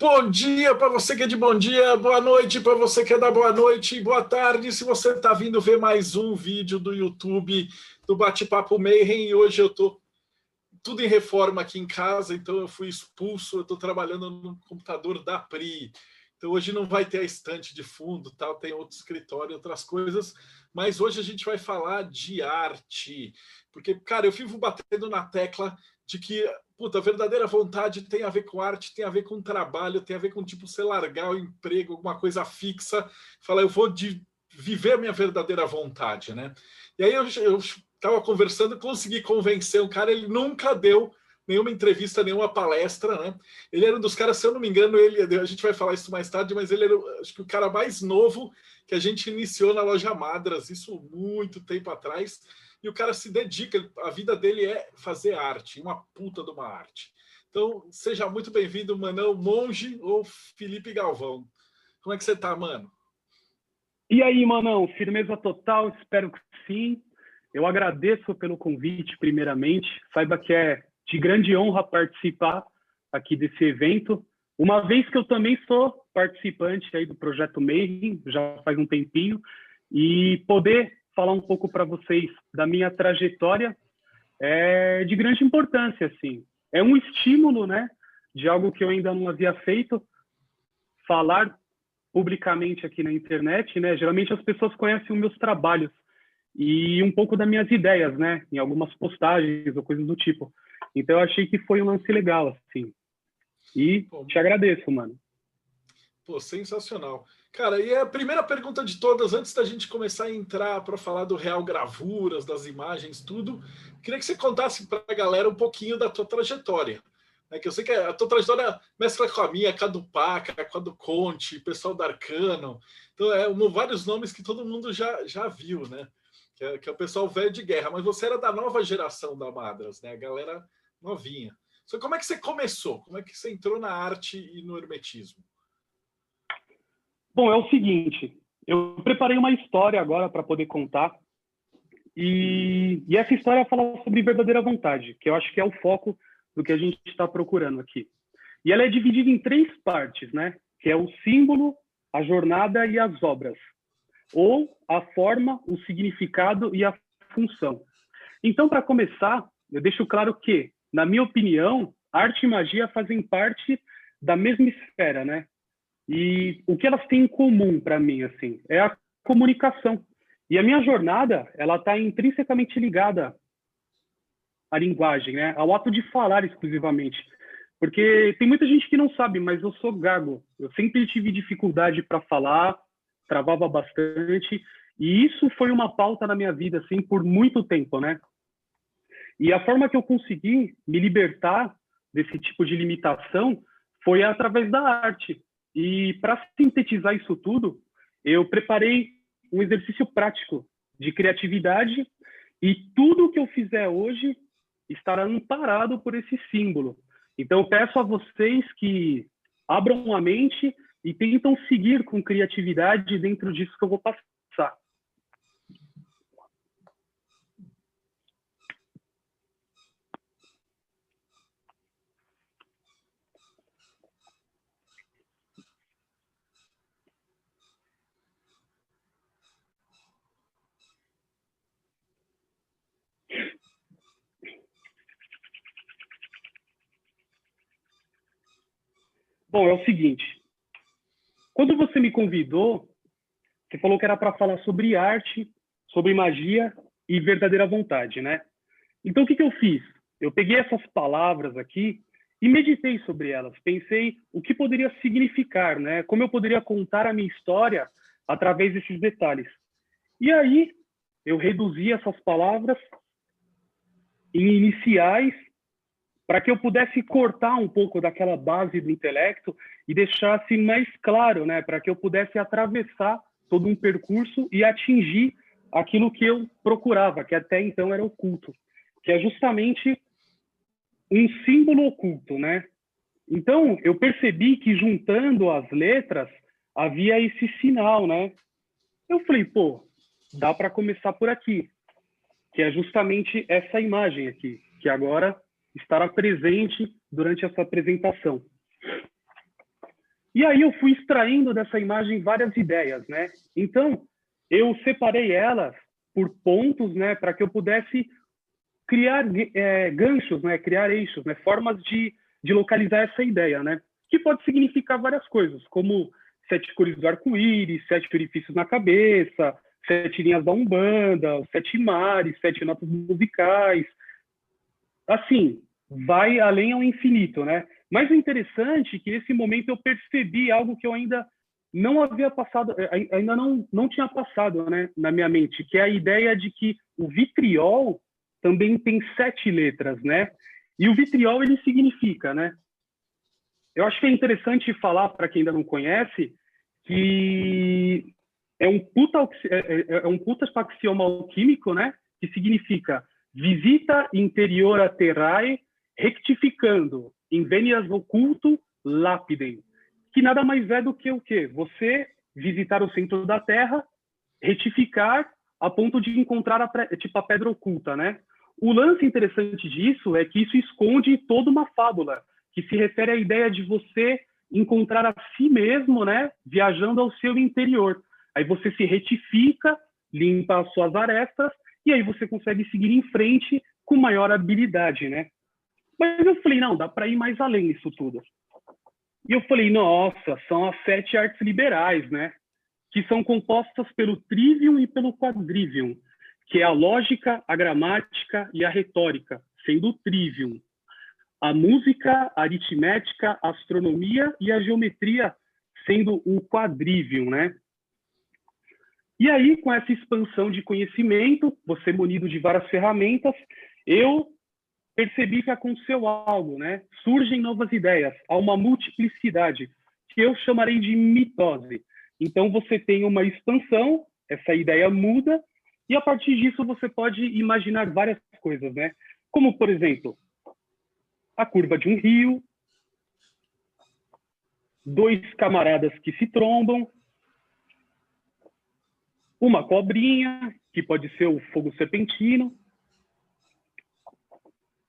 Bom dia para você que é de bom dia, boa noite para você que é da boa noite e boa tarde se você está vindo ver mais um vídeo do YouTube do Bate-Papo Mayhem. E hoje eu estou tudo em reforma aqui em casa, então eu fui expulso, eu estou trabalhando no computador da Pri. Então hoje não vai ter a estante de fundo, tal, tem outro escritório, outras coisas, mas hoje a gente vai falar de arte. Porque, cara, eu vivo batendo na tecla de que puta, a verdadeira vontade tem a ver com arte, tem a ver com trabalho, tem a ver com tipo você largar o emprego, alguma coisa fixa, falar eu vou viver a minha verdadeira vontade, né? E aí eu estava conversando, consegui convencer um cara, ele nunca deu nenhuma entrevista, nenhuma palestra, né? Ele era um dos caras, se eu não me engano, a gente vai falar isso mais tarde, mas ele era, acho que o cara mais novo que a gente iniciou na loja Madras, isso muito tempo atrás. E o cara se dedica, a vida dele é fazer arte, uma puta de uma arte. Então, seja muito bem-vindo, Manão Monge ou Felipe Galvão. Como é que você tá, mano? E aí, Manão, firmeza total, espero que sim. Eu agradeço pelo convite, primeiramente. Saiba que é de grande honra participar aqui desse evento, uma vez que eu também sou participante aí do Projeto Mayhem, já faz um tempinho, e poder falar um pouco para vocês da minha trajetória é de grande importância, assim. É um estímulo, né, de algo que eu ainda não havia feito, falar publicamente aqui na internet, né? Geralmente as pessoas conhecem os meus trabalhos e um pouco das minhas ideias, né? Em algumas postagens ou coisas do tipo. Então eu achei que foi um lance legal, assim. E te agradeço, mano. Pô, sensacional. Cara, e a primeira pergunta de todas, antes da gente começar a entrar para falar do Real Gravuras, das imagens, tudo, queria que você contasse para a galera um pouquinho da tua trajetória. Que eu sei que a tua trajetória mescla com a minha, com a do Paca, com a do Conte, pessoal da Arcano. Então, vários nomes que todo mundo já viu, né? Que é o pessoal velho de guerra. Mas você era da nova geração da Madras, né? A galera novinha. Só como é que você começou? Como é que você entrou na arte e no hermetismo? Bom, é o seguinte, eu preparei uma história agora para poder contar. E essa história fala sobre verdadeira vontade, que eu acho que é o foco do que a gente está procurando aqui. E ela é dividida em 3 partes, né? Que é o símbolo, a jornada e as obras. Ou a forma, o significado e a função. Então, para começar, eu deixo claro que, na minha opinião, arte e magia fazem parte da mesma esfera, né? E o que elas têm em comum para mim, assim, é a comunicação. E a minha jornada, ela está intrinsecamente ligada à linguagem, né? Ao ato de falar exclusivamente. Porque tem muita gente que não sabe, mas eu sou gago. Eu sempre tive dificuldade para falar, travava bastante, e isso foi uma pauta na minha vida, assim, por muito tempo, né? E a forma que eu consegui me libertar desse tipo de limitação foi através da arte. E para sintetizar isso tudo, eu preparei um exercício prático de criatividade e tudo que eu fizer hoje estará amparado por esse símbolo. Então, eu peço a vocês que abram a mente e tentam seguir com criatividade dentro disso que eu vou passar. Bom, é o seguinte. Quando você me convidou, você falou que era para falar sobre arte, sobre magia e verdadeira vontade, né? Então, o que eu fiz? Eu peguei essas palavras aqui e meditei sobre elas. Pensei o que poderia significar, né? Como eu poderia contar a minha história através desses detalhes. E aí, eu reduzi essas palavras em iniciais para que eu pudesse cortar um pouco daquela base do intelecto e deixasse mais claro, né? Para que eu pudesse atravessar todo um percurso e atingir aquilo que eu procurava, que até então era oculto, que é justamente um símbolo oculto, né? Então, eu percebi que juntando as letras havia esse sinal, né? Eu falei, pô, dá para começar por aqui, que é justamente essa imagem aqui, que agora estará presente durante essa apresentação. E aí eu fui extraindo dessa imagem várias ideias, né? Então, eu separei elas por pontos, né, para que eu pudesse criar ganchos, né, criar eixos, né, formas de localizar essa ideia, né? Que pode significar várias coisas, como 7 cores do arco-íris, 7 orifícios na cabeça, 7 linhas da Umbanda, 7 mares, 7 notas musicais. Assim, vai além ao infinito, né? Mas o interessante é que nesse momento eu percebi algo que eu ainda não havia passado, ainda não tinha passado, né, na minha mente, que é a ideia de que o vitriol também tem 7 letras, né? E o vitriol, ele significa, né? Eu acho que é interessante falar, para quem ainda não conhece, que é um puta axioma alquímico, né? Que significa visita interior a terrae, rectificando, invenias oculto, lapidem. Que nada mais é do que o quê? Você visitar o centro da Terra, retificar a ponto de encontrar a pedra oculta, né? O lance interessante disso é que isso esconde toda uma fábula, que se refere à ideia de você encontrar a si mesmo, né, viajando ao seu interior. Aí você se retifica, limpa as suas arestas, e aí você consegue seguir em frente com maior habilidade, né? Mas eu falei, não, dá para ir mais além disso tudo. E eu falei, nossa, são as 7 artes liberais, né? Que são compostas pelo trivium e pelo quadrivium, que é a lógica, a gramática e a retórica, sendo o trivium. A música, a aritmética, a astronomia e a geometria, sendo o quadrivium, né? E aí, com essa expansão de conhecimento, você munido de várias ferramentas, eu percebi que aconteceu algo, né? Surgem novas ideias, há uma multiplicidade, que eu chamarei de mitose. Então, você tem uma expansão, essa ideia muda, e a partir disso você pode imaginar várias coisas, né? Como, por exemplo, a curva de um rio, 2 camaradas que se trombam, uma cobrinha, que pode ser o fogo serpentino,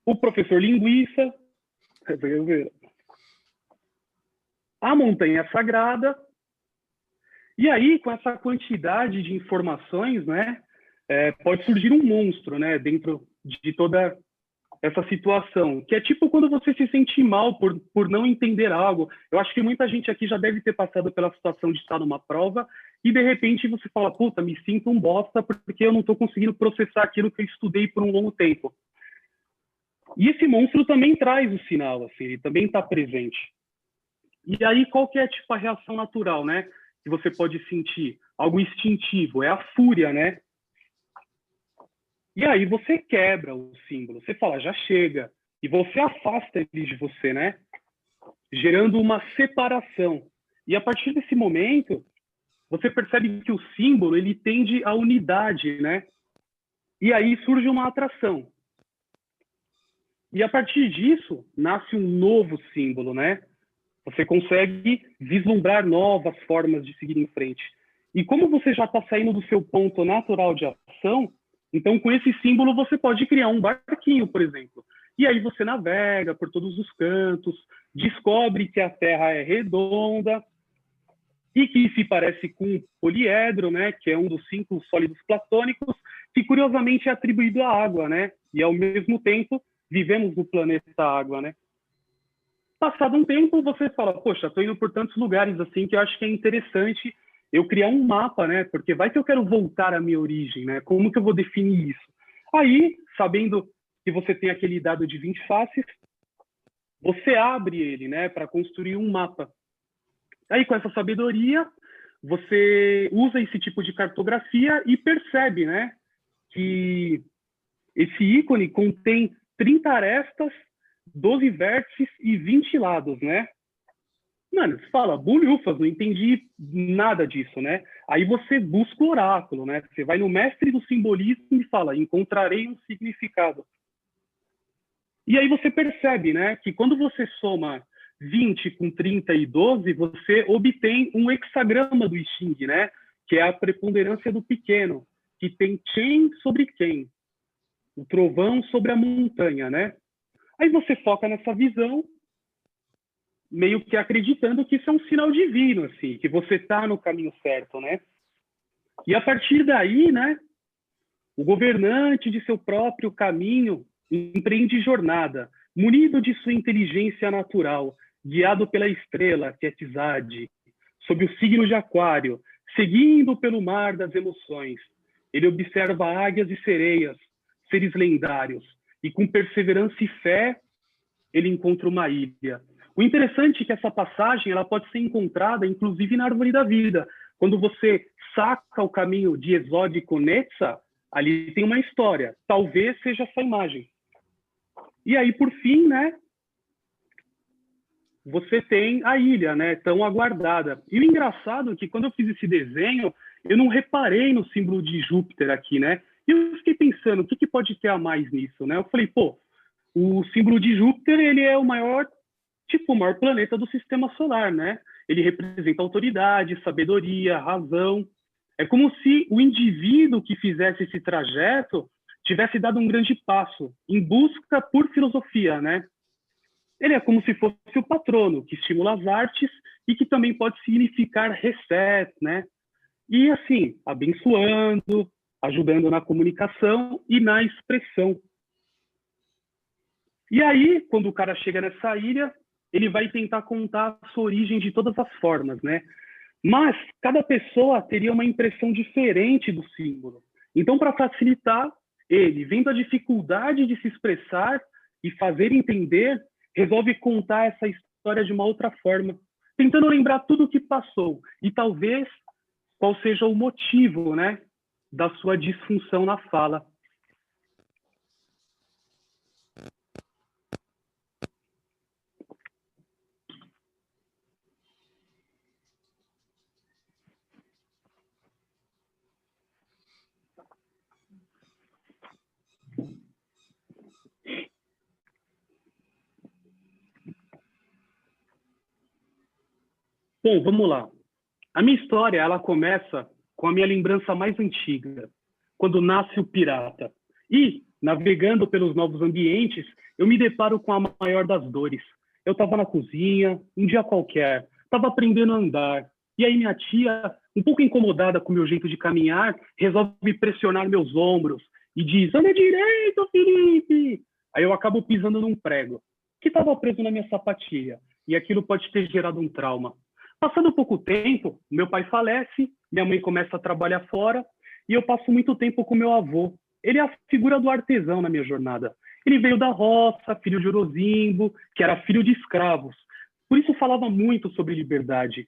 o professor linguiça, a montanha sagrada. E aí, com essa quantidade de informações, né, pode surgir um monstro, né, dentro de toda essa situação, que é tipo quando você se sente mal por não entender algo. Eu acho que muita gente aqui já deve ter passado pela situação de estar numa prova e, de repente, você fala, puta, me sinto um bosta porque eu não estou conseguindo processar aquilo que eu estudei por um longo tempo. E esse monstro também traz o sinal, assim, ele também está presente. E aí, qual que é, tipo, a reação natural, né? Que você pode sentir? Algo instintivo, é a fúria, né? E aí você quebra o símbolo, você fala, já chega. E você afasta ele de você, né? Gerando uma separação. E a partir desse momento, você percebe que o símbolo, ele tende à unidade, né? E aí surge uma atração. E a partir disso, nasce um novo símbolo, né? Você consegue vislumbrar novas formas de seguir em frente. E como você já está saindo do seu ponto natural de ação, então com esse símbolo você pode criar um barquinho, por exemplo. E aí você navega por todos os cantos, descobre que a Terra é redonda e que se parece com o poliedro, né, que é um dos 5 sólidos platônicos, que curiosamente é atribuído à água, né? E ao mesmo tempo vivemos no planeta água, né? Passado um tempo, você fala, poxa, estou indo por tantos lugares assim que eu acho que é interessante eu criar um mapa, né? Porque vai que eu quero voltar à minha origem, né? Como que eu vou definir isso? Aí, sabendo que você tem aquele dado de 20 faces, você abre ele, né, para construir um mapa. Aí, com essa sabedoria, você usa esse tipo de cartografia e percebe, né, que esse ícone contém 30 arestas, 12 vértices e 20 lados, né? Mano, você fala, bulhufas, não entendi nada disso, né? Aí você busca o oráculo, né? Você vai no mestre do simbolismo e fala, encontrarei um significado. E aí você percebe, né, que quando você soma 20 com 30 e 12, você obtém um hexagrama do I Ching, né? Que é a preponderância do pequeno, que tem Chen sobre quem? O trovão sobre a montanha, né? Aí você foca nessa visão meio que acreditando que isso é um sinal divino, assim, que você está no caminho certo, né? E a partir daí, né, o governante de seu próprio caminho empreende jornada, munido de sua inteligência natural, guiado pela estrela, que é Tizade, sob o signo de Aquário, seguindo pelo mar das emoções. Ele observa águias e sereias, seres lendários, e com perseverança e fé, ele encontra uma ilha. O interessante é que essa passagem ela pode ser encontrada, inclusive, na Árvore da Vida. Quando você saca o caminho de Exode e Conetza, ali tem uma história. Talvez seja essa imagem. E aí, por fim, né, você tem a ilha, né, tão aguardada. E o engraçado é que quando eu fiz esse desenho, eu não reparei no símbolo de Júpiter aqui, né? E eu fiquei pensando, o que pode ter a mais nisso, né? Eu falei, pô, o símbolo de Júpiter, ele é o maior planeta do sistema solar, né? Ele representa autoridade, sabedoria, razão. É como se o indivíduo que fizesse esse trajeto tivesse dado um grande passo em busca por filosofia, né? Ele é como se fosse o patrono, que estimula as artes e que também pode significar reset, né? E, assim, abençoando, ajudando na comunicação e na expressão. E aí, quando o cara chega nessa ilha, ele vai tentar contar a sua origem de todas as formas, né? Mas cada pessoa teria uma impressão diferente do símbolo. Então, para facilitar, ele, vendo a dificuldade de se expressar e fazer entender, resolve contar essa história de uma outra forma, tentando lembrar tudo o que passou e talvez qual seja o motivo, né, da sua disfunção na fala. Bom, vamos lá. A minha história, ela começa com a minha lembrança mais antiga, quando nasce o pirata. E, navegando pelos novos ambientes, eu me deparo com a maior das dores. Eu estava na cozinha, um dia qualquer, estava aprendendo a andar. E aí minha tia, um pouco incomodada com o meu jeito de caminhar, resolve pressionar meus ombros e diz, anda direito, Felipe! Aí eu acabo pisando num prego, que estava preso na minha sapatilha. E aquilo pode ter gerado um trauma. Passando pouco tempo, meu pai falece, minha mãe começa a trabalhar fora e eu passo muito tempo com meu avô. Ele é a figura do artesão na minha jornada. Ele veio da roça, filho de Orozimbo, que era filho de escravos. Por isso falava muito sobre liberdade.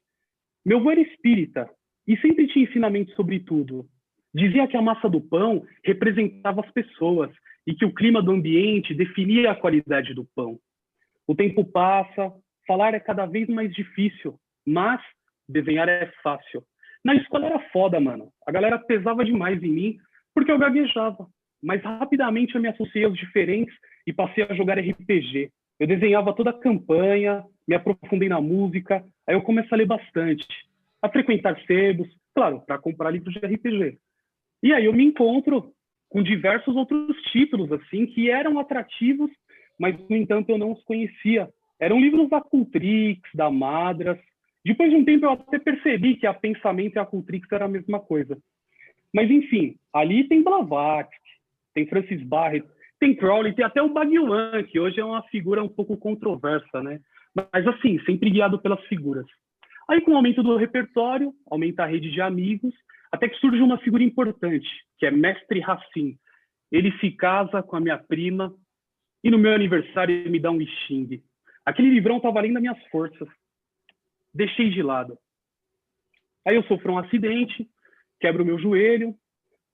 Meu avô era espírita e sempre tinha ensinamentos sobre tudo. Dizia que a massa do pão representava as pessoas e que o clima do ambiente definia a qualidade do pão. O tempo passa, falar é cada vez mais difícil, mas desenhar é fácil. Na escola era foda, mano. A galera pesava demais em mim porque eu gaguejava. Mas rapidamente eu me associei aos diferentes e passei a jogar RPG. Eu desenhava toda a campanha, me aprofundei na música, aí eu comecei a ler bastante, a frequentar sebos, claro, para comprar livros de RPG. E aí eu me encontro com diversos outros títulos, assim, que eram atrativos, mas, no entanto, eu não os conhecia. Eram livros da Cultrix, da Madras. Depois de um tempo, eu até percebi que a Pensamento e a Cultrix era a mesma coisa. Mas, enfim, ali tem Blavatsky, tem Francis Barrett, tem Crowley, tem até o Bhagwan, que hoje é uma figura um pouco controversa, né? Mas, assim, sempre guiado pelas figuras. Aí, com o aumento do repertório, aumenta a rede de amigos, até que surge uma figura importante, que é Mestre Racine. Ele se casa com a minha prima e no meu aniversário ele me dá um Xing. Aquele livrão estava além das minhas forças. Deixei de lado. Aí eu sofro um acidente, quebro o meu joelho,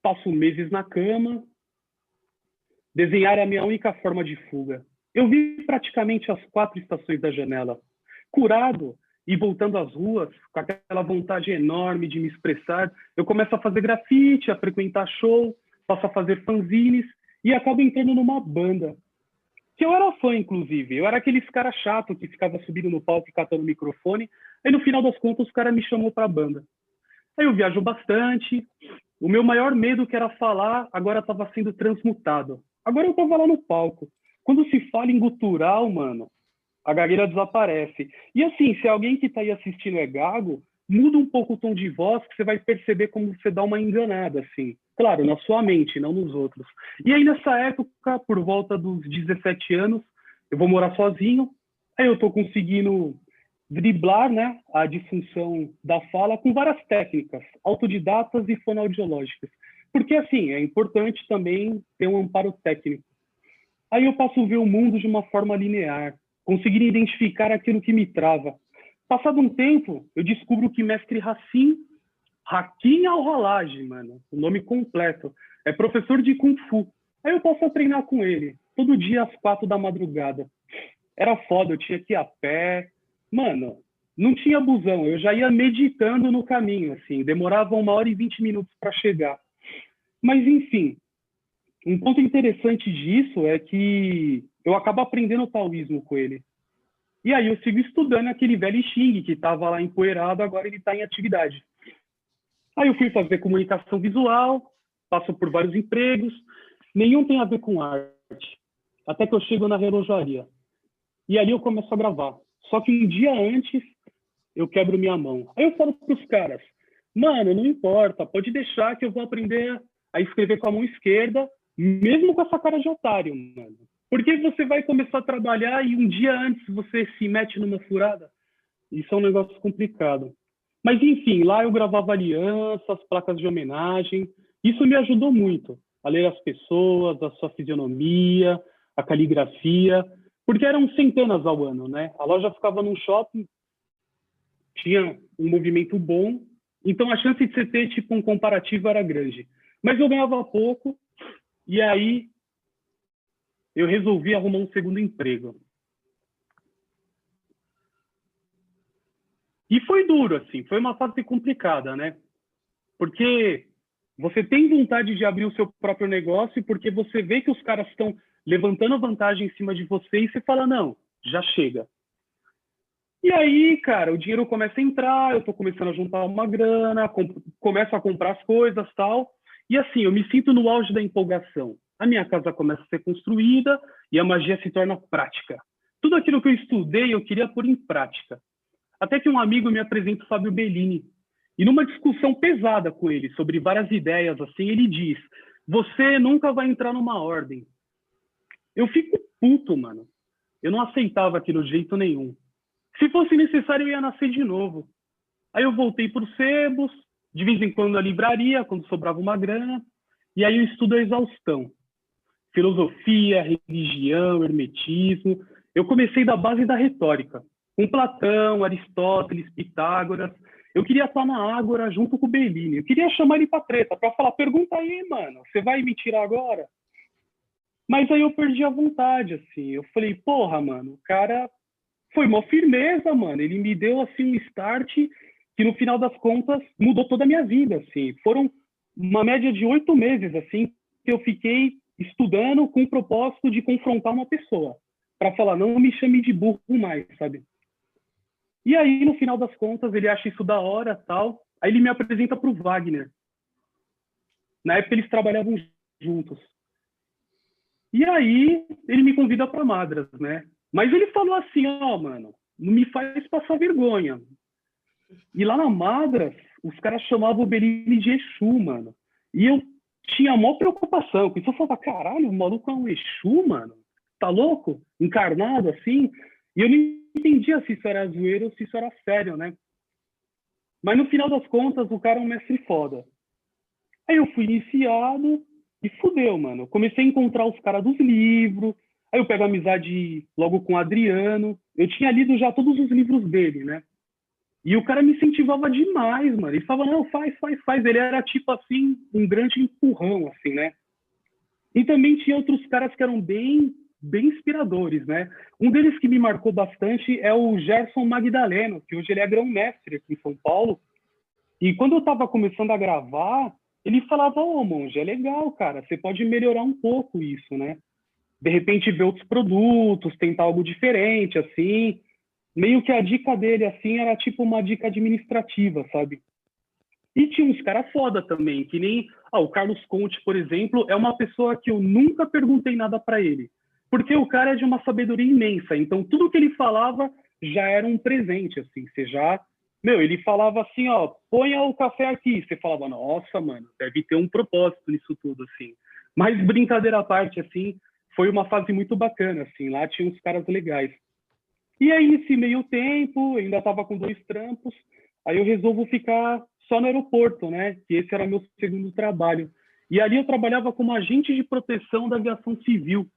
passo meses na cama. Desenhar é a minha única forma de fuga. Eu vi praticamente as 4 estações da janela. Curado e voltando às ruas, com aquela vontade enorme de me expressar, eu começo a fazer grafite, a frequentar show, passo a fazer fanzines e acabo entrando numa banda. Que eu era fã, inclusive. Eu era aqueles cara chato que ficava subindo no palco e catando o microfone. Aí, no final das contas, o cara me chamou para a banda. Aí eu viajo bastante. O meu maior medo, que era falar, agora estava sendo transmutado. Agora eu estava lá no palco. Quando se fala em gutural, mano, a gagueira desaparece. E assim, se alguém que está aí assistindo é gago, muda um pouco o tom de voz, que você vai perceber como você dá uma enganada, assim. Claro, na sua mente, não nos outros. E aí, nessa época, por volta dos 17 anos, eu vou morar sozinho, aí eu estou conseguindo driblar, né, a disfunção da fala com várias técnicas, autodidatas e fonoaudiológicas. Porque, assim, é importante também ter um amparo técnico. Aí eu passo a ver o mundo de uma forma linear, conseguir identificar aquilo que me trava. Passado um tempo, eu descubro que mestre Hakim Al-Halaj, mano, o nome completo, é professor de Kung Fu. Aí eu posso treinar com ele, todo dia às 4 da madrugada. Era foda, eu tinha que ir a pé. Mano, não tinha busão, eu já ia meditando no caminho, assim, demorava 1h20 para chegar. Mas, enfim, um ponto interessante disso é que eu acabo aprendendo o taoísmo com ele. E aí eu sigo estudando aquele velho Xing que estava lá empoeirado, agora ele está em atividade. Aí eu fui fazer comunicação visual, passo por vários empregos, nenhum tem a ver com arte. Até que eu chego na relojaria. E ali eu começo a gravar. Só que um dia antes, eu quebro minha mão. Aí eu falo para os caras, mano, não importa, pode deixar que eu vou aprender a escrever com a mão esquerda, mesmo com essa cara de otário, mano. Porque você vai começar a trabalhar e um dia antes você se mete numa furada? Isso é um negócio complicado. Mas, enfim, lá eu gravava alianças, placas de homenagem. Isso me ajudou muito a ler as pessoas, a sua fisionomia, a caligrafia, porque eram centenas ao ano, né? A loja ficava num shopping, tinha um movimento bom, então a chance de você ter tipo um comparativo era grande. Mas eu ganhava pouco, e aí eu resolvi arrumar um segundo emprego. E foi duro, assim, foi uma fase complicada, né? Porque você tem vontade de abrir o seu próprio negócio porque você vê que os caras estão levantando vantagem em cima de você e você fala, não, já chega. E aí, cara, o dinheiro começa a entrar, eu tô começando a juntar uma grana, começo a comprar as coisas, tal. E assim, eu me sinto no auge da empolgação. A minha casa começa a ser construída e a magia se torna prática. Tudo aquilo que eu estudei, eu queria pôr em prática. Até que um amigo me apresenta o Fábio Bellini. E numa discussão pesada com ele sobre várias ideias, assim, ele diz: você nunca vai entrar numa ordem. Eu fico puto, mano. Eu não aceitava aquilo de jeito nenhum. Se fosse necessário, eu ia nascer de novo. Aí eu voltei para os sebos, de vez em quando na livraria, quando sobrava uma grana, e aí eu estudo a exaustão. Filosofia, religião, hermetismo. Eu comecei da base da retórica, com Platão, Aristóteles, Pitágoras. Eu queria estar na Ágora junto com o Bellini. Eu queria chamar ele para treta, para falar, pergunta aí, mano, você vai me tirar agora? Mas aí eu perdi a vontade, assim. Eu falei, porra, mano, o cara foi uma firmeza, mano. Ele me deu, assim, um start que, no final das contas, mudou toda a minha vida, assim. Foram uma média de 8 meses, assim, que eu fiquei estudando com o propósito de confrontar uma pessoa. Para falar, não me chame de burro mais, sabe? E aí, no final das contas, ele acha isso da hora, tal. Aí ele me apresenta para o Wagner. Na época, eles trabalhavam juntos. E aí, ele me convida para Madras, né? Mas ele falou assim, ó, mano, não me faz passar vergonha. E lá na Madras, os caras chamavam o Bellini de Exu, mano. E eu tinha a maior preocupação com isso. Eu falava, caralho, o maluco é um Exu, mano? Tá louco? Encarnado assim? E eu não entendia se isso era zoeira ou se isso era sério, né? Mas no final das contas, o cara é um mestre foda. Aí eu fui iniciado e fudeu, mano. Eu comecei a encontrar os caras dos livros. Aí eu pego amizade logo com o Adriano. Eu tinha lido já todos os livros dele, né? E o cara me incentivava demais, mano. Ele falava, não, faz, faz, faz. Ele era tipo assim, um grande empurrão, assim, né? E também tinha outros caras que eram bem inspiradores, né? Um deles que me marcou bastante é o Gerson Magdaleno, que hoje ele é grão-mestre aqui em São Paulo. E quando eu estava começando a gravar, ele falava, ô, monge, é legal, cara, você pode melhorar um pouco isso, né? De repente ver outros produtos, tentar algo diferente, assim. Meio que a dica dele, assim, era tipo uma dica administrativa, sabe? E tinha uns caras foda também, que nem... o Carlos Conte, por exemplo, é uma pessoa que eu nunca perguntei nada para ele. porque o cara é de uma sabedoria imensa. Então, tudo que ele falava já era um presente, assim. Você já... Meu, ele falava assim, ó, ponha o café aqui. Você falava, nossa, mano, deve ter um propósito nisso tudo, assim. Mas, brincadeira à parte, assim, foi uma fase muito bacana, assim. Lá tinha uns caras legais. E aí, nesse meio tempo, eu ainda tava com 2 trampos. Aí eu resolvo ficar só no aeroporto, né? Que esse era meu segundo trabalho. E ali eu trabalhava como agente de proteção da aviação civil.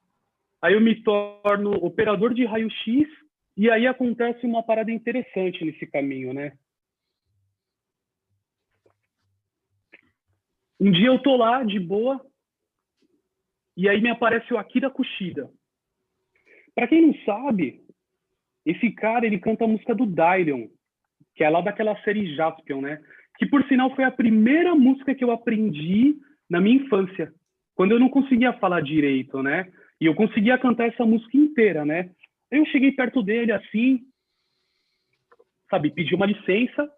Aí eu me torno operador de raio-x e aí acontece uma parada interessante nesse caminho, né? Um dia eu tô lá, de boa, e aí me aparece o Akira Kushida. Para quem não sabe, esse cara, ele canta a música do Dairon, que é lá daquela série Jaspion, né? Que, por sinal, foi a primeira música que eu aprendi na minha infância, quando eu não conseguia falar direito, né? E eu conseguia cantar essa música inteira, né? Aí eu cheguei perto dele, assim, sabe, pedi uma licença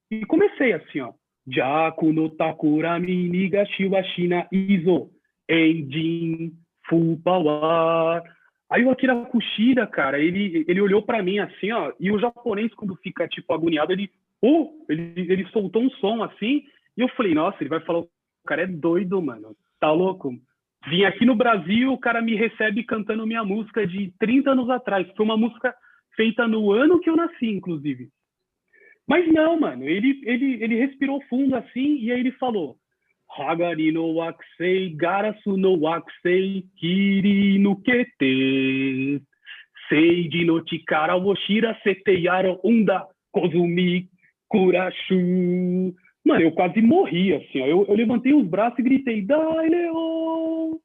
e comecei assim, ó. Jaku no takura mi nigashi wa shina izo enjin full power. Aí o Akira Kushida, cara, ele olhou para mim assim, ó, e o japonês, quando fica, tipo, agoniado, ele soltou um som assim, e eu falei, nossa, ele vai falar, o cara é doido, mano, tá louco? Vim aqui no Brasil, o cara me recebe cantando minha música de 30 anos atrás. Foi uma música feita no ano que eu nasci, inclusive. Mas não, mano, ele respirou fundo assim, e aí ele falou, Hagari no wakusei, garasu no wakusei, kiri no kete, seiji no chikara wo shirasete yaro unda, kozumi kurashu. Mano, eu quase morri, assim, ó. Eu levantei os braços e gritei, Dai, Leon!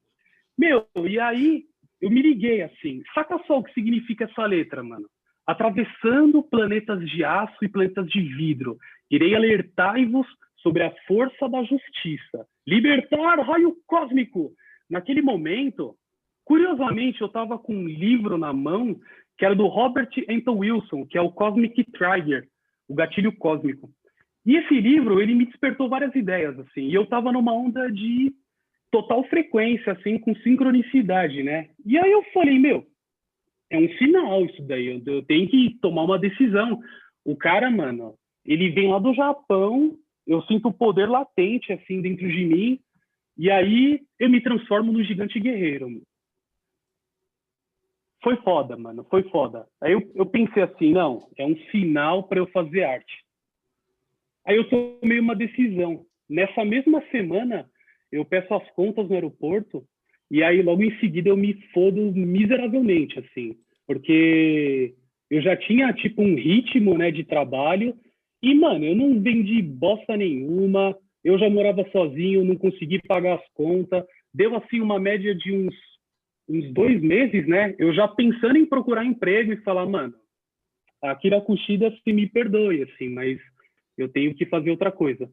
Meu, e aí eu me liguei, assim, saca só o que significa essa letra, mano. Atravessando planetas de aço e planetas de vidro, irei alertar-vos sobre a força da justiça. Libertar raio cósmico! Naquele momento, curiosamente, eu estava com um livro na mão que era do Robert Anton Wilson, que é o Cosmic Trigger, o gatilho cósmico. E esse livro, ele me despertou várias ideias, assim, e eu estava numa onda de total frequência, assim, com sincronicidade, né? E aí eu falei, meu, é um sinal isso daí, eu tenho que tomar uma decisão. O cara, mano, ele vem lá do Japão, eu sinto o poder latente, assim, dentro de mim, e aí eu me transformo no gigante guerreiro. Foi foda, mano, foi foda. Aí eu pensei assim, não, é um sinal para eu fazer arte. Aí eu tomei uma decisão. Nessa mesma semana, eu peço as contas no aeroporto e aí logo em seguida eu me fodo miseravelmente, assim, porque eu já tinha, tipo, um ritmo, né, de trabalho e, mano, eu não vendi bosta nenhuma, eu já morava sozinho, não consegui pagar as contas, deu, assim, uma média de uns 2 meses, né, eu já pensando em procurar emprego e falar, mano, a Akira Kushida se me perdoe, assim, mas eu tenho que fazer outra coisa.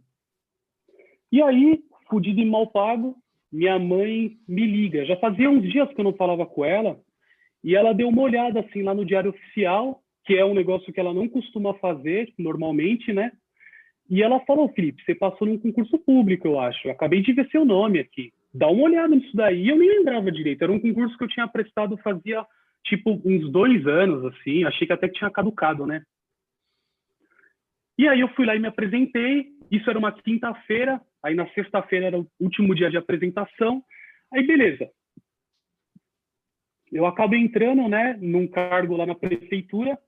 E aí, fudido e mal pago, minha mãe me liga. Já fazia uns dias que eu não falava com ela, e ela deu uma olhada assim lá no Diário Oficial, que é um negócio que ela não costuma fazer normalmente, né? E ela falou, Felipe, você passou num concurso público, eu acho. Eu acabei de ver seu nome aqui. Dá uma olhada nisso daí. E eu nem lembrava direito. Era um concurso que eu tinha prestado fazia, tipo, uns 2 anos, assim. Achei que até que tinha caducado, né? E aí eu fui lá e me apresentei. Isso era uma quinta-feira. Aí na sexta-feira era o último dia de apresentação. Aí beleza. Eu acabo entrando, né, num cargo lá na prefeitura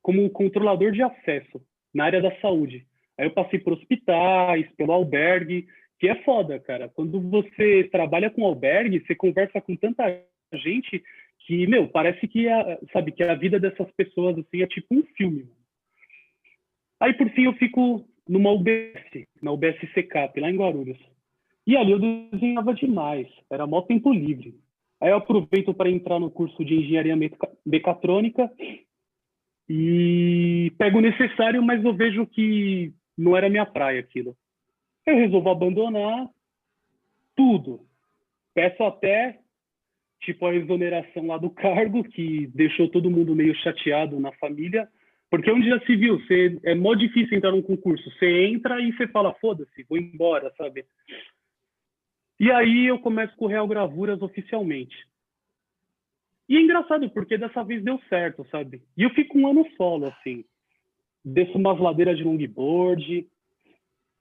como controlador de acesso na área da saúde. Aí eu passei por hospitais, pelo albergue, que é foda, cara. Quando você trabalha com albergue, você conversa com tanta gente que, meu, parece que sabe, que a vida dessas pessoas assim é tipo um filme. Aí por fim eu fico numa UBS, na UBS Secap, lá em Guarulhos. E ali eu desenhava demais, era mó tempo livre. Aí eu aproveito para entrar no curso de engenharia mecatrônica e pego o necessário, mas eu vejo que não era minha praia aquilo. Eu resolvo abandonar tudo. Peço até, tipo, a exoneração lá do cargo, que deixou todo mundo meio chateado na família, porque onde já se viu, é mó difícil entrar num concurso. Você entra e você fala, foda-se, vou embora, sabe? E aí eu começo com o Real Gravuras oficialmente. E é engraçado, porque dessa vez deu certo, sabe? E eu fico um ano solo, assim. Desço umas ladeiras de longboard,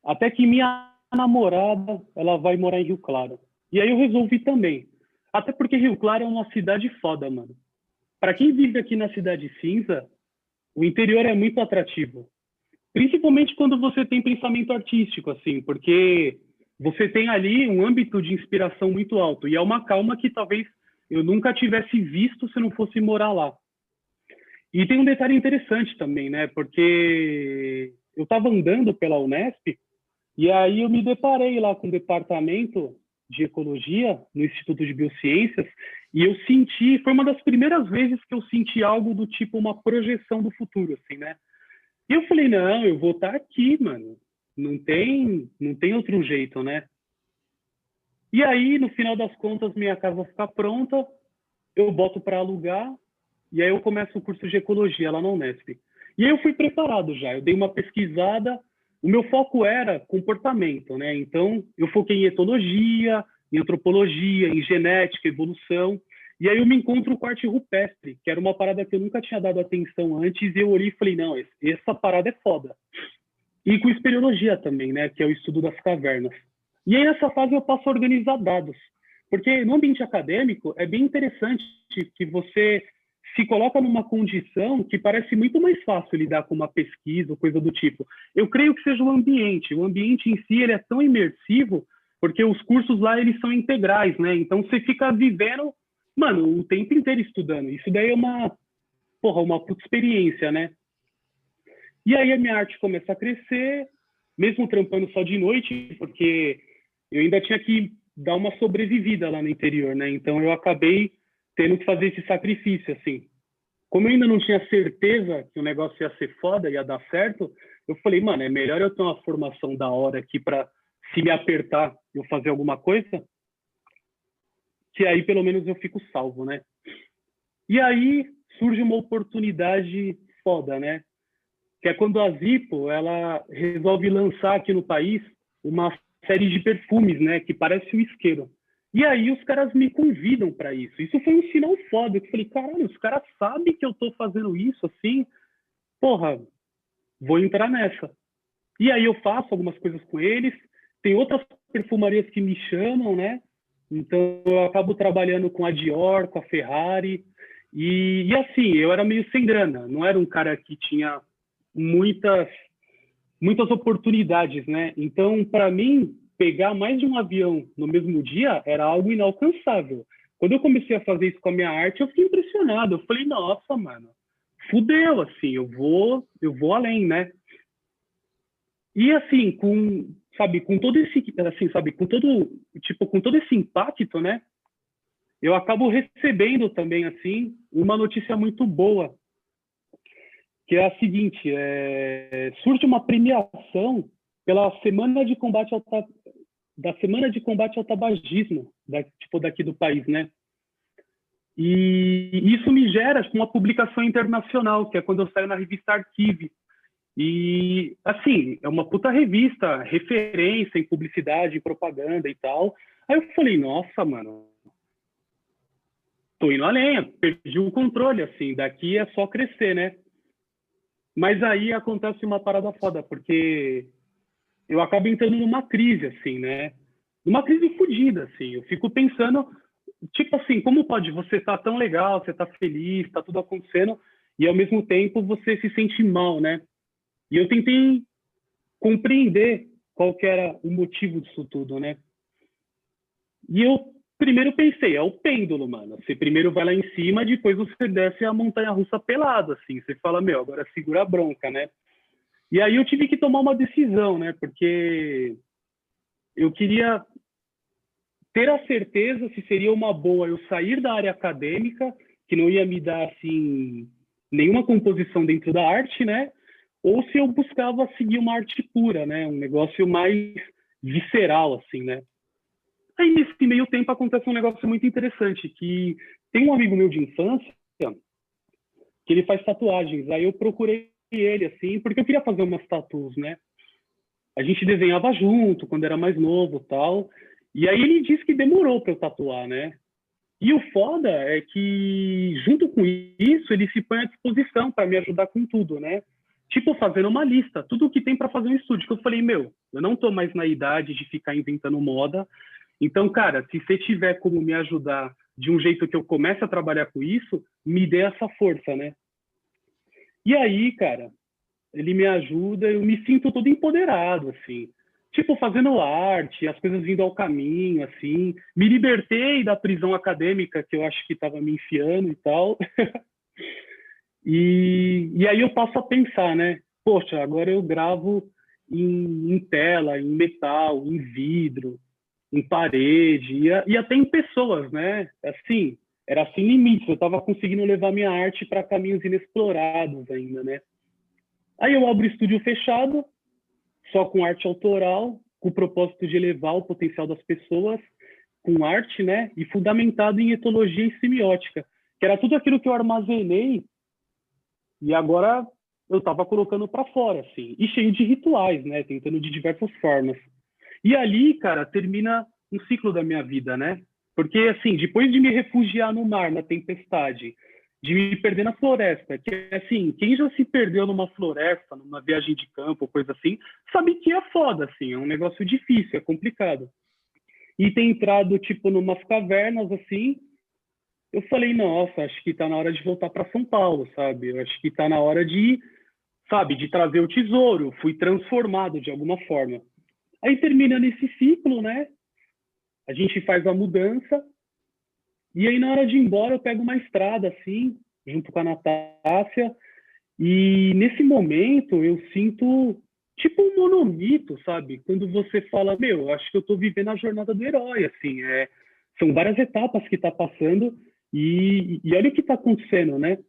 até que minha namorada, ela vai morar em Rio Claro. E aí eu resolvi também. Até porque Rio Claro é uma cidade foda, mano. Para quem vive aqui na Cidade Cinza, o interior é muito atrativo. Principalmente quando você tem pensamento artístico, assim, porque você tem ali um âmbito de inspiração muito alto. E é uma calma que talvez eu nunca tivesse visto se não fosse morar lá. E tem um detalhe interessante também, né? Porque eu estava andando pela Unesp e aí eu me deparei lá com o departamento de ecologia no Instituto de Biociências e eu senti, foi uma das primeiras vezes que eu senti algo do tipo uma projeção do futuro, assim, né? E eu falei, não, eu vou estar aqui, mano. Não tem outro jeito, né? E aí, no final das contas, minha casa fica pronta, eu boto para alugar e aí eu começo o curso de ecologia lá na Unesp. E aí eu fui preparado já, eu dei uma pesquisada, o meu foco era comportamento, né? Então, eu foquei em etologia, em antropologia, em genética, evolução, e aí eu me encontro com arte rupestre, que era uma parada que eu nunca tinha dado atenção antes, e eu olhei e falei, não, essa parada é foda. E com espeleologia também, né? Que é o estudo das cavernas. E aí nessa fase eu passo a organizar dados, porque no ambiente acadêmico é bem interessante que você se coloca numa condição que parece muito mais fácil lidar com uma pesquisa ou coisa do tipo. Eu creio que seja o ambiente em si ele é tão imersivo, porque os cursos lá eles são integrais, né? Então você fica vivendo, mano, o tempo inteiro estudando. Isso daí é uma puta experiência, né? E aí a minha arte começa a crescer, mesmo trampando só de noite, porque eu ainda tinha que dar uma sobrevivida lá no interior, né? Então eu acabei tendo que fazer esse sacrifício, assim. Como eu ainda não tinha certeza que o negócio ia ser foda, ia dar certo, eu falei, mano, é melhor eu ter uma formação da hora aqui para, se me apertar, eu fazer alguma coisa, que aí pelo menos eu fico salvo, né? E aí surge uma oportunidade foda, né? Que é quando a Zippo ela resolve lançar aqui no país uma série de perfumes, né, que parece um isqueiro. E aí os caras me convidam para isso. Isso foi um sinal foda. Eu falei, caralho, os caras sabem que eu tô fazendo isso assim, porra, vou entrar nessa. E aí eu faço algumas coisas com eles. Tem outras perfumarias que me chamam, né? Então eu acabo trabalhando com a Dior, com a Ferrari. E assim, eu era meio sem grana. Não era um cara que tinha muitas muitas oportunidades, né? Então, para mim, pegar mais de um avião no mesmo dia era algo inalcançável. Quando eu comecei a fazer isso com a minha arte, eu fiquei impressionado. Eu falei, nossa, mano, fudeu, assim, eu vou além, né? E assim, com todo esse, assim, sabe, com todo esse impacto, né? Eu acabo recebendo também, assim, uma notícia muito boa, que é a seguinte, surge uma premiação pela Semana de Combate da Semana de Combate ao Tabagismo, daqui do país, né? E isso me gera uma publicação internacional, que é quando eu saio na revista Arquive. E, assim, é uma puta revista, referência em publicidade, em propaganda e tal. Aí eu falei, nossa, mano, tô indo além, perdi o controle, assim, daqui é só crescer, né? Mas aí acontece uma parada foda, porque eu acabo entrando numa crise, assim, né? Numa crise fodida, assim. Eu fico pensando, tipo assim, como pode você estar tão legal, você tá feliz, tá tudo acontecendo, e ao mesmo tempo você se sente mal, né? E eu tentei compreender qual que era o motivo disso tudo, né? E eu primeiro pensei, é o pêndulo, mano. Você primeiro vai lá em cima, depois você desce a montanha-russa pelado, assim. Você fala, meu, agora segura a bronca, né? E aí eu tive que tomar uma decisão, né? Porque eu queria ter a certeza se seria uma boa eu sair da área acadêmica, que não ia me dar, assim, nenhuma composição dentro da arte, né? Ou se eu buscava seguir uma arte pura, né? Um negócio mais visceral, assim, né? Aí, nesse meio tempo, acontece um negócio muito interessante, que tem um amigo meu de infância que ele faz tatuagens. Aí eu procurei ele, assim, porque eu queria fazer umas tatuas, né? A gente desenhava junto, quando era mais novo, tal. E aí ele disse que demorou para eu tatuar, né? E o foda é que, junto com isso, ele se põe à disposição para me ajudar com tudo, né? Tipo, fazendo uma lista, tudo o que tem para fazer um estúdio. Que eu falei, meu, eu não tô mais na idade de ficar inventando moda. Então, cara, se você tiver como me ajudar de um jeito que eu comece a trabalhar com isso, me dê essa força, né? E aí, cara, ele me ajuda, eu me sinto todo empoderado, assim. Tipo, fazendo arte, as coisas vindo ao caminho, assim. Me libertei da prisão acadêmica que eu acho que estava me enfiando e tal. E aí eu passo a pensar, né? Poxa, agora eu gravo em tela, em metal, em vidro, em parede, e até em pessoas, né? Assim, era sem limites. Eu estava conseguindo levar minha arte para caminhos inexplorados ainda, né? Aí eu abro o estúdio fechado, só com arte autoral, com o propósito de elevar o potencial das pessoas com arte, né? E fundamentado em etologia e semiótica, que era tudo aquilo que eu armazenei e agora eu estava colocando para fora, assim, e cheio de rituais, né? Tentando de diversas formas. E ali, cara, termina um ciclo da minha vida, né? Porque, assim, depois de me refugiar no mar, na tempestade, de me perder na floresta, que, assim, quem já se perdeu numa floresta, numa viagem de campo, coisa assim, sabe que é foda, assim, é um negócio difícil, é complicado. E ter entrado, tipo, numas cavernas, assim, eu falei, nossa, acho que tá na hora de voltar para São Paulo, sabe? Eu acho que tá na hora de, sabe, de trazer o tesouro. Fui transformado de alguma forma. Aí termina nesse ciclo, né? A gente faz a mudança. E aí, na hora de ir embora, eu pego uma estrada, assim, junto com a Natácia. E nesse momento, eu sinto tipo um monomito, sabe? Quando você fala, meu, acho que eu tô vivendo a jornada do herói, assim. São várias etapas que tá passando e olha o que tá acontecendo, né?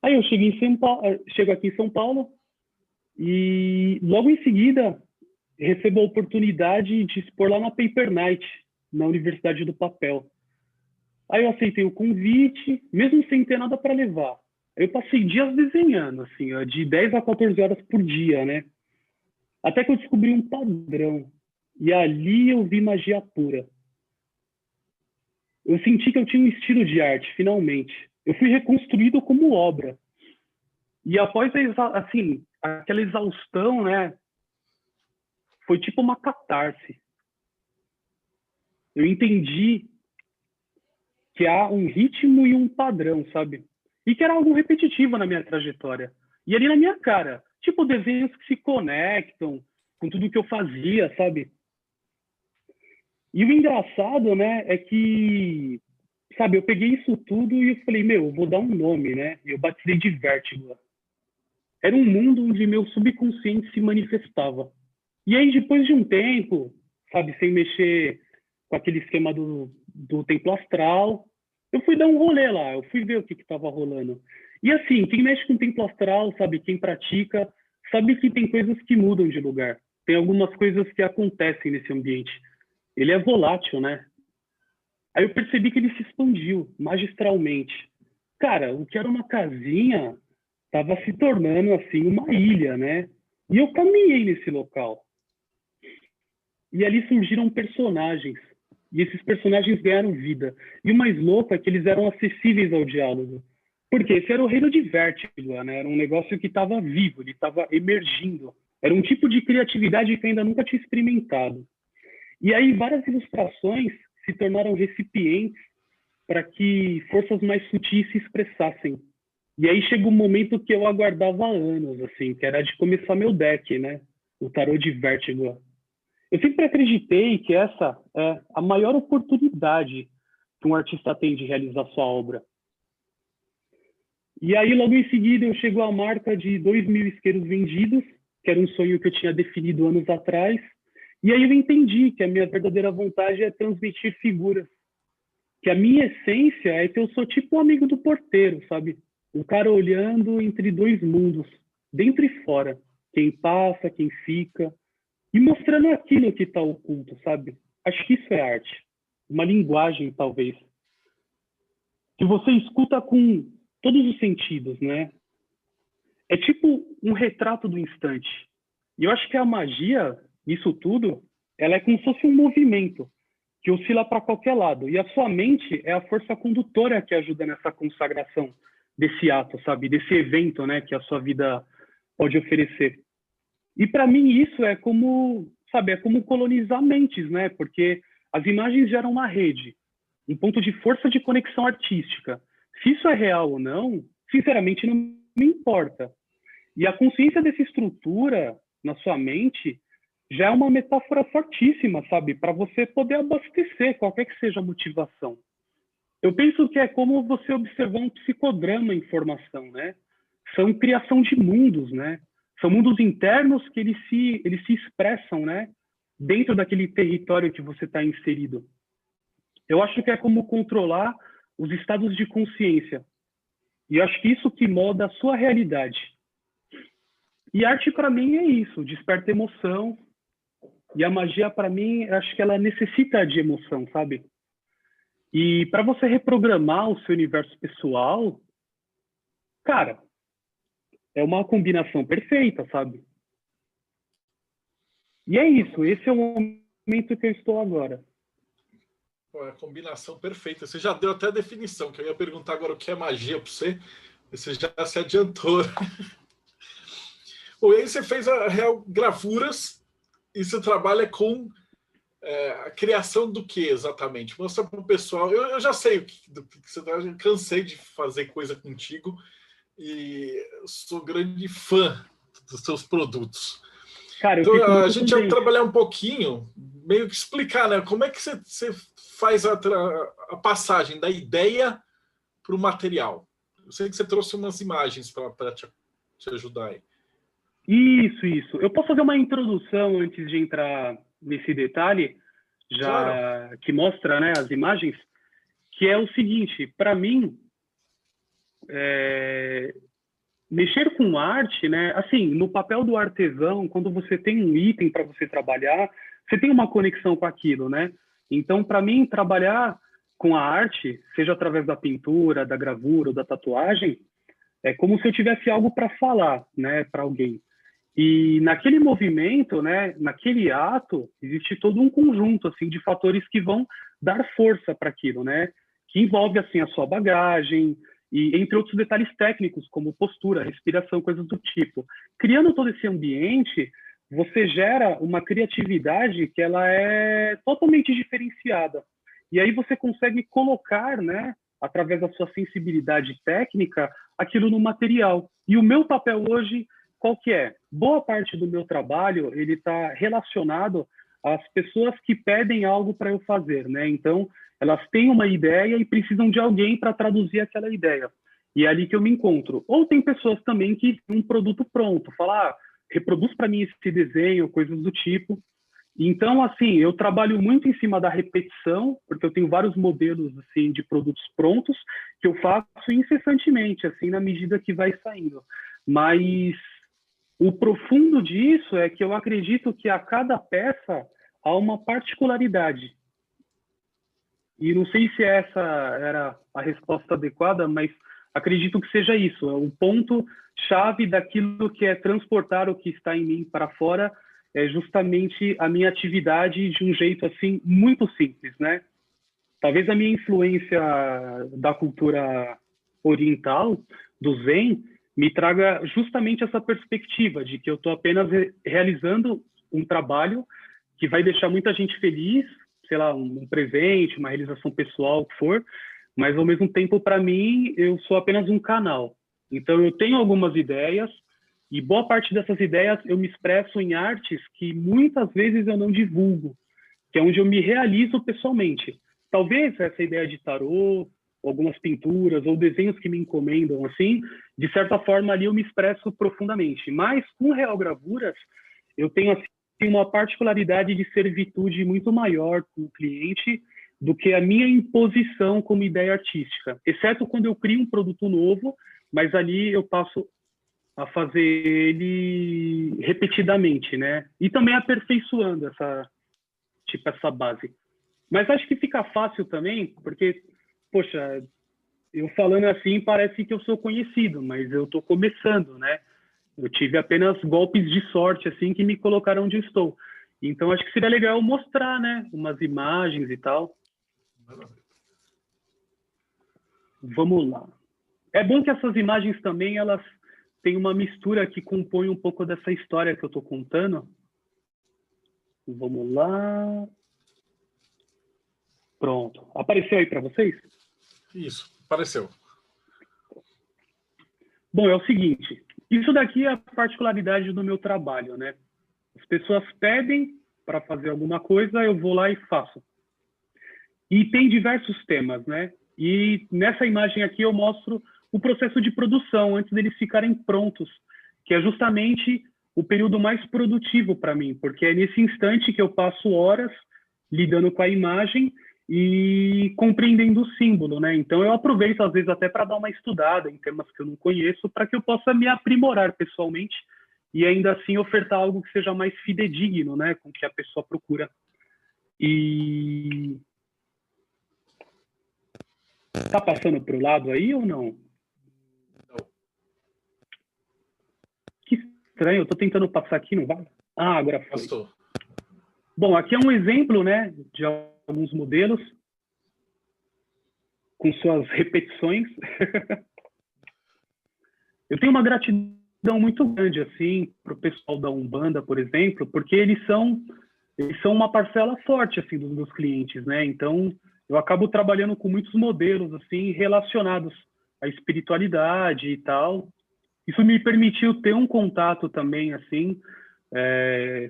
Aí eu chego aqui em São Paulo e logo em seguida recebo a oportunidade de expor lá na Paper Night, na Universidade do Papel. Aí eu aceitei o convite, mesmo sem ter nada para levar. Eu passei dias desenhando, assim, ó, de 10 a 14 horas por dia, né? Até que eu descobri um padrão. E ali eu vi magia pura. Eu senti que eu tinha um estilo de arte, finalmente. Eu fui reconstruído como obra. E após assim, aquela exaustão, né? Foi tipo uma catarse. Eu entendi que há um ritmo e um padrão, sabe? E que era algo repetitivo na minha trajetória. E ali na minha cara, tipo desenhos que se conectam com tudo que eu fazia, sabe? E o engraçado, né, é que, sabe, eu peguei isso tudo e eu falei, meu, eu vou dar um nome, né? E eu batizei de Vértigo. Era um mundo onde meu subconsciente se manifestava. E aí, depois de um tempo, sabe, sem mexer com aquele esquema do templo astral, eu fui dar um rolê lá, eu fui ver o que estava rolando. E assim, quem mexe com templo astral, sabe, quem pratica, sabe que tem coisas que mudam de lugar. Tem algumas coisas que acontecem nesse ambiente. Ele é volátil, né? Aí eu percebi que ele se expandiu magistralmente. Cara, o que era uma casinha estava se tornando assim uma ilha, né? E eu caminhei nesse local. E ali surgiram personagens. E esses personagens ganharam vida. E o mais louco é que eles eram acessíveis ao diálogo. Porque esse era o reino de Vértigo, né? Era um negócio que estava vivo, ele estava emergindo. Era um tipo de criatividade que eu ainda nunca tinha experimentado. E aí várias ilustrações se tornaram recipientes para que forças mais sutis se expressassem. E aí chega um momento que eu aguardava há anos, assim, que era de começar meu deck, né? O tarô de Vértigo. Eu sempre acreditei que essa é a maior oportunidade que um artista tem de realizar sua obra. E aí, logo em seguida, eu chego à marca de 2.000 isqueiros vendidos, que era um sonho que eu tinha definido anos atrás. E aí eu entendi que a minha verdadeira vontade é transmitir figuras. Que a minha essência é que eu sou tipo o amigo do porteiro, sabe? O cara olhando entre dois mundos, dentro e fora. Quem passa, quem fica. E mostrando aquilo que está oculto, sabe? Acho que isso é arte. Uma linguagem, talvez. Que você escuta com todos os sentidos, né? É tipo um retrato do instante. E eu acho que a magia, isso tudo, ela é como se fosse um movimento que oscila para qualquer lado. E a sua mente é a força condutora que ajuda nessa consagração desse ato, sabe? Desse evento, né, que a sua vida pode oferecer. E para mim isso é como, sabe, é como colonizar mentes, né? Porque as imagens geram uma rede, um ponto de força de conexão artística. Se isso é real ou não, sinceramente não me importa. E a consciência dessa estrutura na sua mente já é uma metáfora fortíssima, sabe? Para você poder abastecer qualquer que seja a motivação. Eu penso que é como você observar um psicodrama em formação, né? São criação de mundos, né? São mundos internos que eles se expressam, né? Dentro daquele território que você está inserido. Eu acho que é como controlar os estados de consciência. E eu acho que isso que molda a sua realidade. E arte, para mim, é isso. Desperta emoção. E a magia, para mim, acho que ela necessita de emoção, sabe? E para você reprogramar o seu universo pessoal, cara, é uma combinação perfeita, sabe? E é isso. Esse é o momento que eu estou agora. Pô, é a combinação perfeita. Você já deu até a definição, que eu ia perguntar agora o que é magia para você. Você já se adiantou. Bom, aí você fez a Real Gravuras e você trabalha com a criação do que exatamente? Mostra para o pessoal. Eu já sei do que você está. Cansei de fazer coisa contigo e sou grande fã dos seus produtos. Cara, eu então fico muito a gente vai contente. trabalhar um pouquinho, meio que explicar, né? Como é que você faz a passagem da ideia para o material? Eu sei que você trouxe umas imagens para te ajudar aí. Isso. Eu posso fazer uma introdução antes de entrar nesse detalhe, já Claro. que mostra, né, as imagens, que é o seguinte, para mim, mexer com arte, né, assim, no papel do artesão, quando você tem um item para você trabalhar, você tem uma conexão com aquilo, né? Então, para mim, trabalhar com a arte, seja através da pintura, da gravura ou da tatuagem, é como se eu tivesse algo para falar, né, para alguém. E naquele movimento, né, naquele ato, existe todo um conjunto assim de fatores que vão dar força para aquilo, né? Que envolve assim a sua bagagem e entre outros detalhes técnicos como postura, respiração, coisas do tipo. Criando todo esse ambiente, você gera uma criatividade que ela é totalmente diferenciada. E aí você consegue colocar, né, através da sua sensibilidade técnica, aquilo no material. E o meu papel hoje qual que é? Boa parte do meu trabalho ele está relacionado às pessoas que pedem algo para eu fazer, né? Então, elas têm uma ideia e precisam de alguém para traduzir aquela ideia. E é ali que eu me encontro. Ou tem pessoas também que têm um produto pronto, falar, reproduz para mim esse desenho, coisas do tipo. Então, assim, eu trabalho muito em cima da repetição, porque eu tenho vários modelos assim de produtos prontos que eu faço incessantemente, assim, na medida que vai saindo. Mas o profundo disso é que eu acredito que a cada peça há uma particularidade. E não sei se essa era a resposta adequada, mas acredito que seja isso. O ponto-chave daquilo que é transportar o que está em mim para fora é justamente a minha atividade de um jeito assim muito simples, né? Talvez a minha influência da cultura oriental, do Zen, me traga justamente essa perspectiva de que eu estou apenas realizando um trabalho que vai deixar muita gente feliz, sei lá, um presente, uma realização pessoal, o que for, mas ao mesmo tempo, para mim, eu sou apenas um canal. Então, eu tenho algumas ideias e boa parte dessas ideias eu me expresso em artes que muitas vezes eu não divulgo, que é onde eu me realizo pessoalmente. Talvez essa ideia de tarô, algumas pinturas ou desenhos que me encomendam, assim, de certa forma ali eu me expresso profundamente. Mas com Real Gravuras, eu tenho assim, uma particularidade de servitude muito maior com o cliente do que a minha imposição como ideia artística, exceto quando eu crio um produto novo, mas ali eu passo a fazer ele repetidamente, né? E também aperfeiçoando essa base. Mas acho que fica fácil também, porque, poxa, eu falando assim parece que eu sou conhecido, mas eu estou começando, né? Eu tive apenas golpes de sorte, assim, que me colocaram onde eu estou. Então, acho que seria legal mostrar, né, umas imagens e tal. Vamos lá. É bom que essas imagens também, elas têm uma mistura que compõe um pouco dessa história que eu estou contando. Vamos lá. Pronto. Apareceu aí para vocês? Isso, apareceu. Bom, é o seguinte. Isso daqui é a particularidade do meu trabalho, né? As pessoas pedem para fazer alguma coisa, eu vou lá e faço. E tem diversos temas, né? E nessa imagem aqui eu mostro o processo de produção antes deles ficarem prontos, que é justamente o período mais produtivo para mim, porque é nesse instante que eu passo horas lidando com a imagem e compreendendo o símbolo, né? Então eu aproveito às vezes até para dar uma estudada em temas que eu não conheço, para que eu possa me aprimorar pessoalmente e ainda assim ofertar algo que seja mais fidedigno, né, com o que a pessoa procura. E tá passando para o lado aí ou não? Não. Que estranho, eu estou tentando passar aqui, não vai? Ah, agora foi. Passou. Bom, aqui é um exemplo, né, de alguns modelos com suas repetições. Eu tenho uma gratidão muito grande, assim, para o pessoal da Umbanda, por exemplo, porque eles são uma parcela forte, assim, dos meus clientes, né? Então, eu acabo trabalhando com muitos modelos, assim, relacionados à espiritualidade e tal. Isso me permitiu ter um contato também, assim,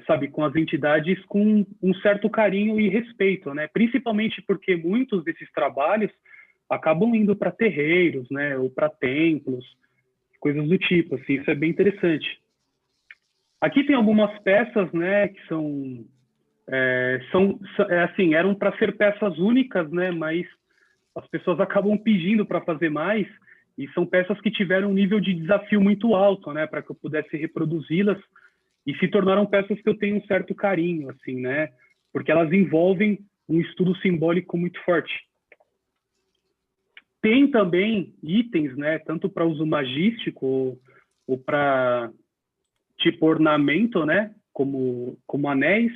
sabe, com as entidades com um certo carinho e respeito, né? Principalmente porque muitos desses trabalhos acabam indo para terreiros, né? Ou para templos, coisas do tipo, assim, isso é bem interessante. Aqui tem algumas peças, né, que assim, eram para ser peças únicas, né, mas as pessoas acabam pedindo para fazer mais, e são peças que tiveram um nível de desafio muito alto, né, para que eu pudesse reproduzi-las, e se tornaram peças que eu tenho um certo carinho, assim, né, porque elas envolvem um estudo simbólico muito forte. Tem também itens, né, tanto para uso magístico ou para tipo ornamento, né, como anéis.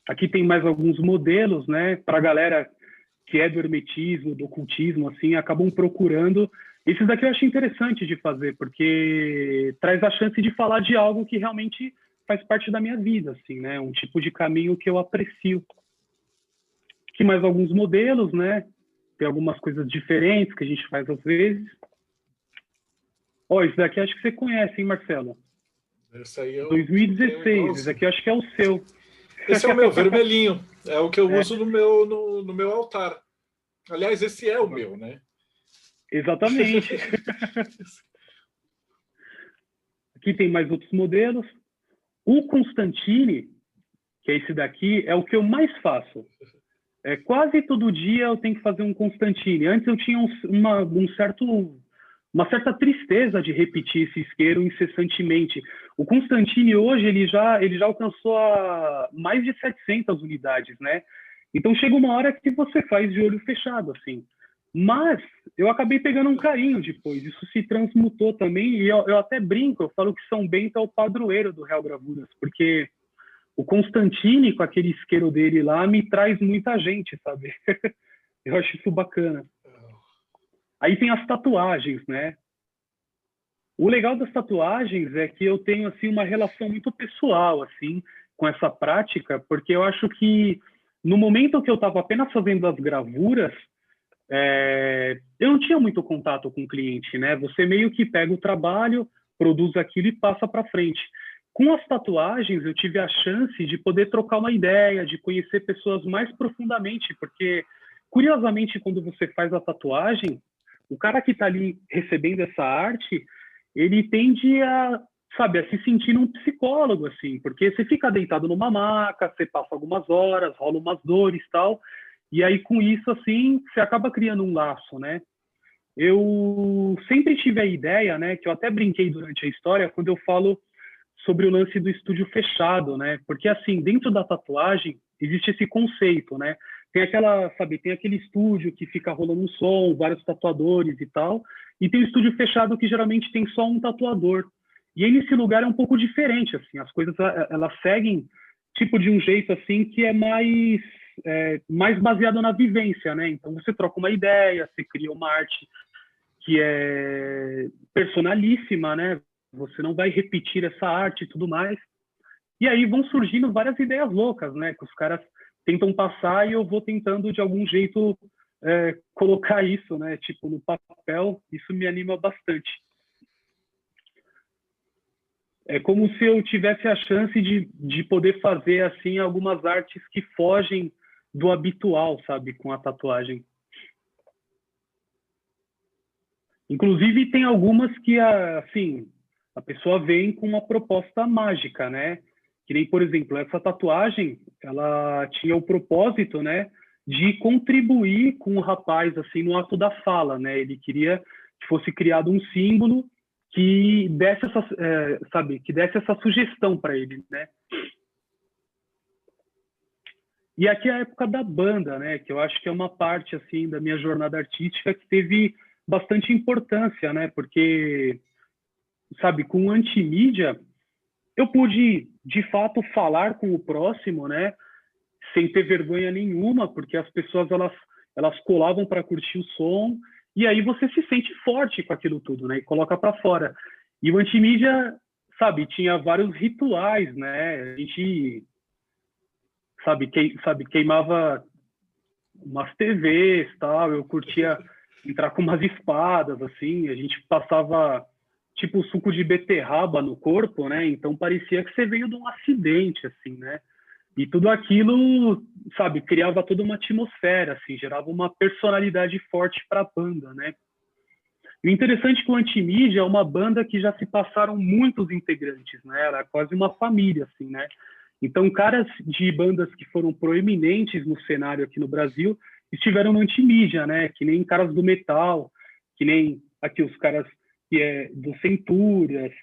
Aqui tem mais alguns modelos, né, para a galera que é do hermetismo, do ocultismo, assim, acabam procurando. Esses daqui eu acho interessante de fazer, porque traz a chance de falar de algo que realmente faz parte da minha vida, assim, né, um tipo de caminho que eu aprecio. Aqui mais alguns modelos, né, tem algumas coisas diferentes que a gente faz às vezes. Ó, isso daqui acho que você conhece, hein, Marcelo? Esse aí é 2016, esse aqui acho que é o seu. Esse é o meu, vermelhinho. É o que eu uso no meu altar. Aliás, esse é o meu, né? Exatamente. Aqui tem mais outros modelos. O Constantine, que é esse daqui, é o que eu mais faço. Quase todo dia eu tenho que fazer um Constantine. Antes eu tinha uma certa tristeza de repetir esse isqueiro incessantemente. O Constantine hoje ele já alcançou mais de 700 unidades, né? Então chega uma hora que você faz de olho fechado, assim. Mas eu acabei pegando um carinho depois. Isso se transmutou também e eu até brinco, eu falo que São Bento é o padroeiro do Real Gravuras, porque o Constantine, com aquele isqueiro dele lá, me traz muita gente, sabe? Eu acho isso bacana. Aí tem as tatuagens, né? O legal das tatuagens é que eu tenho, assim, uma relação muito pessoal, assim, com essa prática, porque eu acho que no momento que eu estava apenas fazendo as gravuras, eu não tinha muito contato com o cliente, né? Você meio que pega o trabalho, produz aquilo e passa para frente. Com as tatuagens, eu tive a chance de poder trocar uma ideia, de conhecer pessoas mais profundamente, porque, curiosamente, quando você faz a tatuagem, o cara que está ali recebendo essa arte, ele tende a, sabe, a se sentir um psicólogo, assim, porque você fica deitado numa maca, você passa algumas horas, rola umas dores e tal, e aí com isso, assim, você acaba criando um laço, né? Eu sempre tive a ideia, né, que eu até brinquei durante a história, quando eu falo sobre o lance do estúdio fechado, né? Porque, assim, dentro da tatuagem, existe esse conceito, né? Tem aquele estúdio que fica rolando um som, vários tatuadores e tal, e tem o estúdio fechado que geralmente tem só um tatuador. E aí, nesse lugar é um pouco diferente, assim, as coisas, elas seguem tipo de um jeito assim que é mais baseado na vivência, né? Então você troca uma ideia, você cria uma arte que é personalíssima, né? Você não vai repetir essa arte e tudo mais. E aí vão surgindo várias ideias loucas, né? Que os caras tentam passar e eu vou tentando de algum jeito colocar isso, né? Tipo, no papel, isso me anima bastante. É como se eu tivesse a chance de poder fazer, assim, algumas artes que fogem do habitual, sabe? Com a tatuagem. Inclusive, tem algumas que, assim, a pessoa vem com uma proposta mágica, né? Que nem, por exemplo, essa tatuagem, ela tinha o propósito, né, de contribuir com o rapaz, assim, no ato da fala, né? Ele queria que fosse criado um símbolo que desse essa, sabe, que desse essa sugestão para ele, né? E aqui é a época da banda, né? Que eu acho que é uma parte, assim, da minha jornada artística que teve bastante importância, né? Porque, sabe, com antimídia, eu pude, de fato, falar com o próximo, né? Sem ter vergonha nenhuma, porque as pessoas, elas colavam para curtir o som, e aí você se sente forte com aquilo tudo, né? E coloca para fora. E o antimídia, sabe, tinha vários rituais, né? A gente, sabe, queimava umas TVs, tal, eu curtia entrar com umas espadas, assim, a gente passava tipo suco de beterraba no corpo, né? Então parecia que você veio de um acidente, assim, né? E tudo aquilo, sabe, criava toda uma atmosfera, assim, gerava uma personalidade forte para a banda, né? E o interessante é que o Antimídia é uma banda que já se passaram muitos integrantes, né? Era quase uma família, assim, né? Então, caras de bandas que foram proeminentes no cenário aqui no Brasil estiveram no Antimídia, né? Que nem caras do metal, que nem aqui os caras que do Centúrias.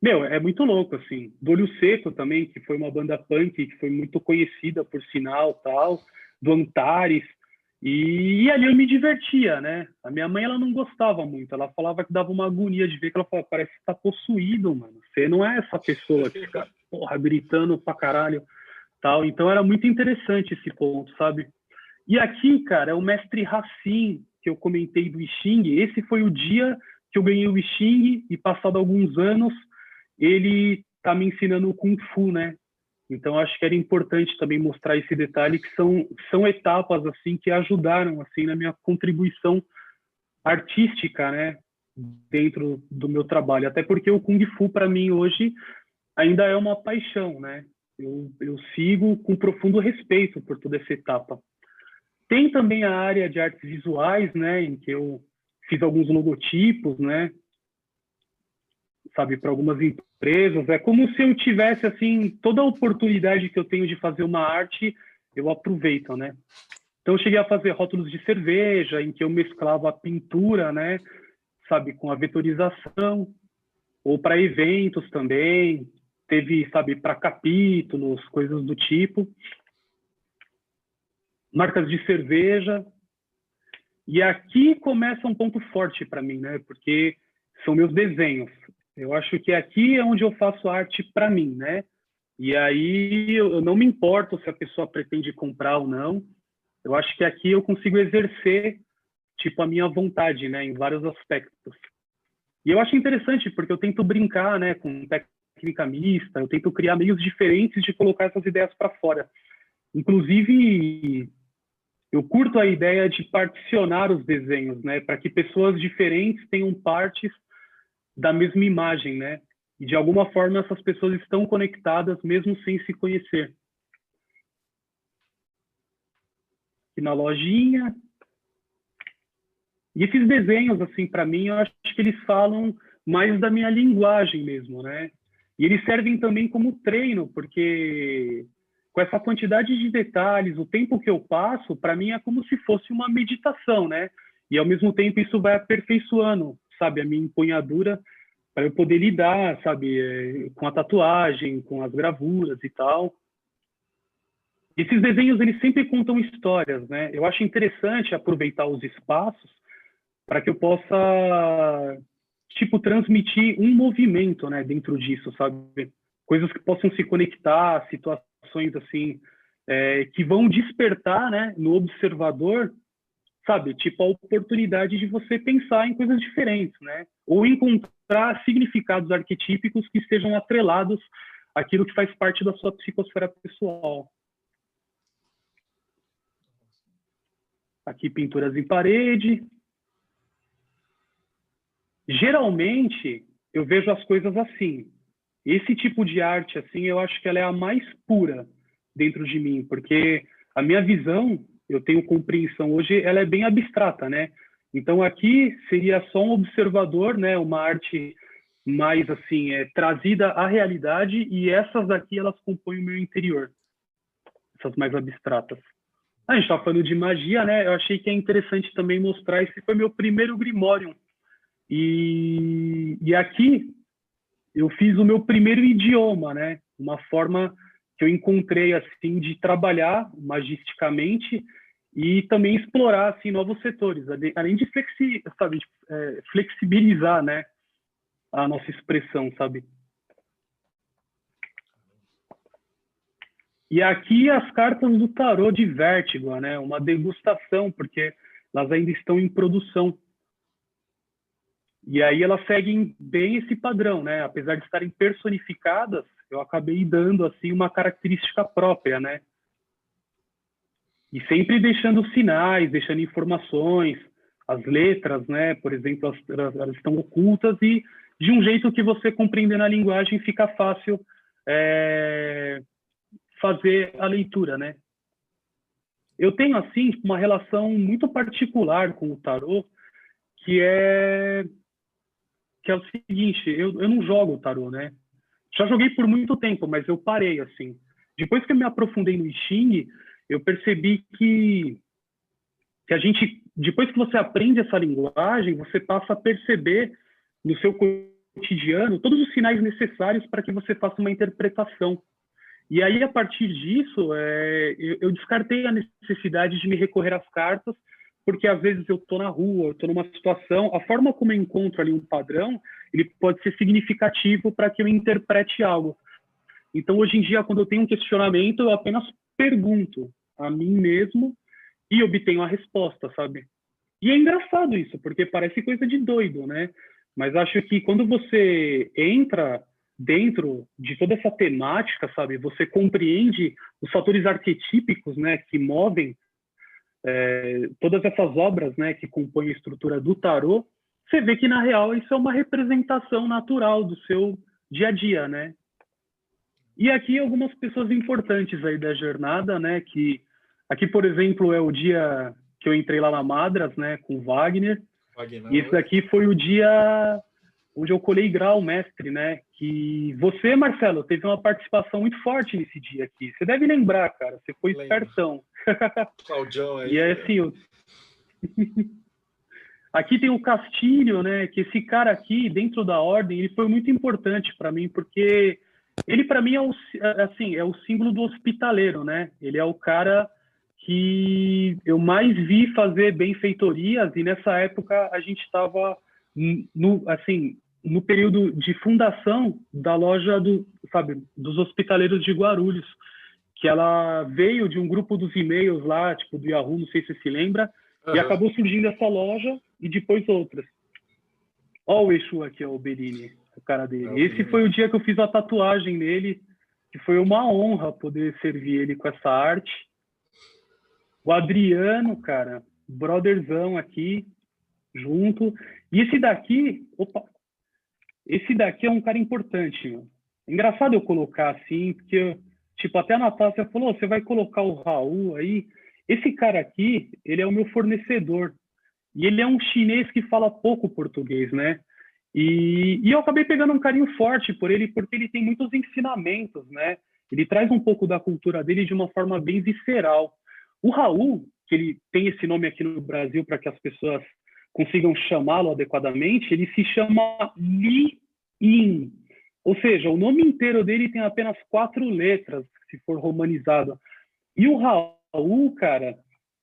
Meu, é muito louco, assim. Do Olho Seco também, que foi uma banda punk que foi muito conhecida por sinal, tal. Do Antares. E ali eu me divertia, né? A minha mãe, ela não gostava muito. Ela falava que dava uma agonia de ver, que ela falava, parece que tá possuído, mano. Você não é essa pessoa que fica, porra, gritando pra caralho, tal. Então era muito interessante esse ponto, sabe? E aqui, cara, é o mestre Racine, que eu comentei do Xing. Esse foi o dia que eu ganhei o Xing e passado alguns anos, ele tá me ensinando o Kung Fu, né? Então acho que era importante também mostrar esse detalhe que são etapas assim que ajudaram assim na minha contribuição artística, né, dentro do meu trabalho. Até porque o Kung Fu para mim hoje ainda é uma paixão, né? Eu sigo com profundo respeito por toda essa etapa. Tem também a área de artes visuais, né, em que eu fiz alguns logotipos, né, sabe, para algumas empresas. É como se eu tivesse, assim, toda a oportunidade que eu tenho de fazer uma arte, eu aproveito, né? Então, eu cheguei a fazer rótulos de cerveja, em que eu mesclava a pintura, né, sabe, com a vetorização, ou para eventos também. Teve, sabe, para capítulos, coisas do tipo. Marcas de cerveja. E aqui começa um ponto forte para mim, né? Porque são meus desenhos. Eu acho que aqui é onde eu faço arte para mim, né? E aí eu não me importo se a pessoa pretende comprar ou não. Eu acho que aqui eu consigo exercer, tipo, a minha vontade, né? Em vários aspectos. E eu acho interessante porque eu tento brincar, né? Com técnica mista, eu tento criar meios diferentes de colocar essas ideias para fora. Inclusive, eu curto a ideia de particionar os desenhos, né? Para que pessoas diferentes tenham partes da mesma imagem, né? E de alguma forma essas pessoas estão conectadas mesmo sem se conhecer. E na lojinha. E esses desenhos, assim, para mim, eu acho que eles falam mais da minha linguagem mesmo, né? E eles servem também como treino, porque com essa quantidade de detalhes, o tempo que eu passo, para mim é como se fosse uma meditação, né? E ao mesmo tempo isso vai aperfeiçoando, sabe, a minha empunhadura para eu poder lidar, sabe, com a tatuagem, com as gravuras e tal. Esses desenhos, eles sempre contam histórias, né? Eu acho interessante aproveitar os espaços para que eu possa tipo, transmitir um movimento, né, dentro disso, sabe? Coisas que possam se conectar, situações, assim, que vão despertar, né, no observador, sabe? Tipo, a oportunidade de você pensar em coisas diferentes, né? Ou encontrar significados arquetípicos que estejam atrelados àquilo que faz parte da sua psicosfera pessoal. Aqui, pinturas em parede. Geralmente, eu vejo as coisas assim. Esse tipo de arte, assim, eu acho que ela é a mais pura dentro de mim, porque a minha visão, eu tenho compreensão hoje, ela é bem abstrata, né? Então aqui seria só um observador, né? Uma arte mais assim, trazida à realidade, e essas daqui elas compõem o meu interior, essas mais abstratas. A gente está falando de magia, né? Eu achei que é interessante também mostrar, esse foi meu primeiro Grimório. E aqui eu fiz o meu primeiro idioma, né? Uma forma que eu encontrei assim de trabalhar magisticamente e também explorar assim novos setores, além de flexibilizar, né, a nossa expressão, sabe? E aqui as cartas do tarô de Vértigo, né? Uma degustação, porque elas ainda estão em produção. E aí elas seguem bem esse padrão, né? Apesar de estarem personificadas, eu acabei dando assim uma característica própria, né? E sempre deixando sinais, deixando informações, as letras, né? Por exemplo, elas estão ocultas e de um jeito que você compreendendo a linguagem fica fácil fazer a leitura, né? Eu tenho assim uma relação muito particular com o tarô, que é o seguinte, eu não jogo tarô, né? Já joguei por muito tempo, mas eu parei, assim. Depois que eu me aprofundei no I Ching, eu percebi que a gente, depois que você aprende essa linguagem, você passa a perceber no seu cotidiano todos os sinais necessários para que você faça uma interpretação. E aí, a partir disso, eu descartei a necessidade de me recorrer às cartas, porque às vezes eu estou na rua, eu estou numa situação, a forma como eu encontro ali um padrão, ele pode ser significativo para que eu interprete algo. Então, hoje em dia, quando eu tenho um questionamento, eu apenas pergunto a mim mesmo e obtenho a resposta, sabe? E é engraçado isso, porque parece coisa de doido, né? Mas acho que quando você entra dentro de toda essa temática, sabe? Você compreende os fatores arquetípicos, né? Que movem todas essas obras, né, que compõem a estrutura do tarô, você vê que, na real, isso é uma representação natural do seu dia a dia, né? E aqui algumas pessoas importantes aí da jornada, né, que aqui, por exemplo, é o dia que eu entrei lá na Madras, né, com o Wagner, e esse daqui foi o dia onde eu colei grau mestre, né, que você, Marcelo, teve uma participação muito forte nesse dia aqui. Você deve lembrar, cara, você foi espertão. Claudião aí. E é assim, aqui tem o Castilho, né? Que esse cara aqui, dentro da ordem, ele foi muito importante para mim, porque ele, para mim, é o símbolo do hospitaleiro, né? Ele é o cara que eu mais vi fazer benfeitorias, e nessa época a gente estava no período de fundação da loja dos hospitaleiros de Guarulhos, que ela veio de um grupo dos e-mails lá, tipo do Yahoo, não sei se você se lembra, e acabou surgindo essa loja e depois outras. Ó o Exu aqui, ó, o Berini, o cara dele. Esse foi o dia que eu fiz a tatuagem nele, que foi uma honra poder servir ele com essa arte. O Adriano, cara, brotherzão aqui, junto. E esse daqui é um cara importante, meu. Engraçado eu colocar assim, porque tipo, até a Natácia falou, você vai colocar o Raul aí? Esse cara aqui, ele é o meu fornecedor. E ele é um chinês que fala pouco português, né? E eu acabei pegando um carinho forte por ele, porque ele tem muitos ensinamentos, né? Ele traz um pouco da cultura dele de uma forma bem visceral. O Raul, que ele tem esse nome aqui no Brasil para que as pessoas consigam chamá-lo adequadamente, ele se chama Li Yin. Ou seja, o nome inteiro dele tem apenas 4 letras, se for romanizado. E o Raul, cara...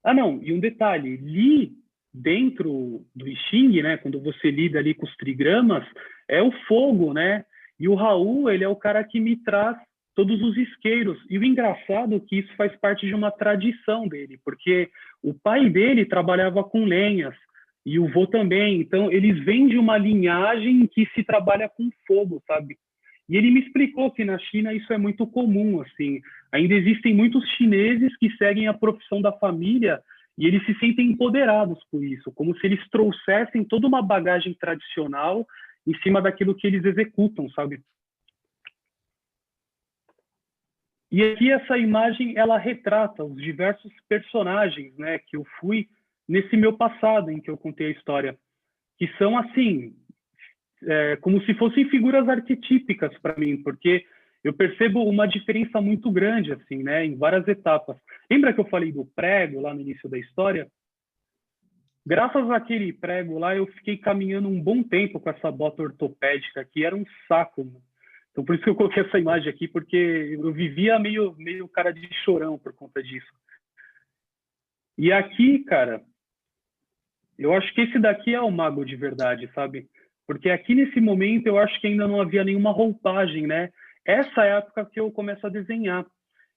Ah, não, e um detalhe. Li dentro do I Ching, né, quando você lida ali com os trigramas, é o fogo, né? E o Raul, ele é o cara que me traz todos os isqueiros. E o engraçado é que isso faz parte de uma tradição dele, porque o pai dele trabalhava com lenhas, e o vô também. Então, eles vêm de uma linhagem que se trabalha com fogo, sabe? E ele me explicou que na China isso é muito comum, assim. Ainda existem muitos chineses que seguem a profissão da família e eles se sentem empoderados por isso, como se eles trouxessem toda uma bagagem tradicional em cima daquilo que eles executam, sabe? E aqui essa imagem, ela retrata os diversos personagens, né, que eu fui nesse meu passado em que eu contei a história, que são, assim, como se fossem figuras arquetípicas para mim, porque eu percebo uma diferença muito grande, assim, né, em várias etapas. Lembra que eu falei do prego lá no início da história? Graças àquele prego lá, eu fiquei caminhando um bom tempo com essa bota ortopédica, que era um saco, mano. Então, por isso que eu coloquei essa imagem aqui, porque eu vivia meio cara de chorão por conta disso. E aqui, cara, eu acho que esse daqui é o mago de verdade, sabe? Porque aqui nesse momento eu acho que ainda não havia nenhuma roupagem, né? Essa é a época que eu começo a desenhar.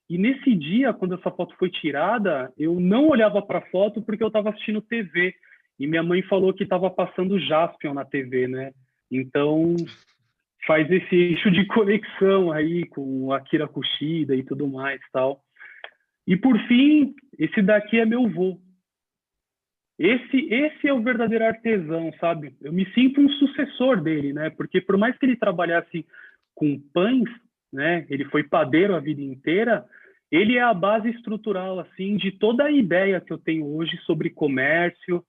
E nesse dia, quando essa foto foi tirada, eu não olhava para a foto porque eu estava assistindo TV. E minha mãe falou que estava passando Jaspion na TV, né? Então, faz esse eixo de conexão aí com o Akira Kushida e tudo mais, tal. E, por fim, esse daqui é meu vô. Esse é o verdadeiro artesão, sabe? Eu me sinto um sucessor dele, né? Porque por mais que ele trabalhasse com pães, né? Ele foi padeiro a vida inteira. Ele é a base estrutural, assim, de toda a ideia que eu tenho hoje sobre comércio,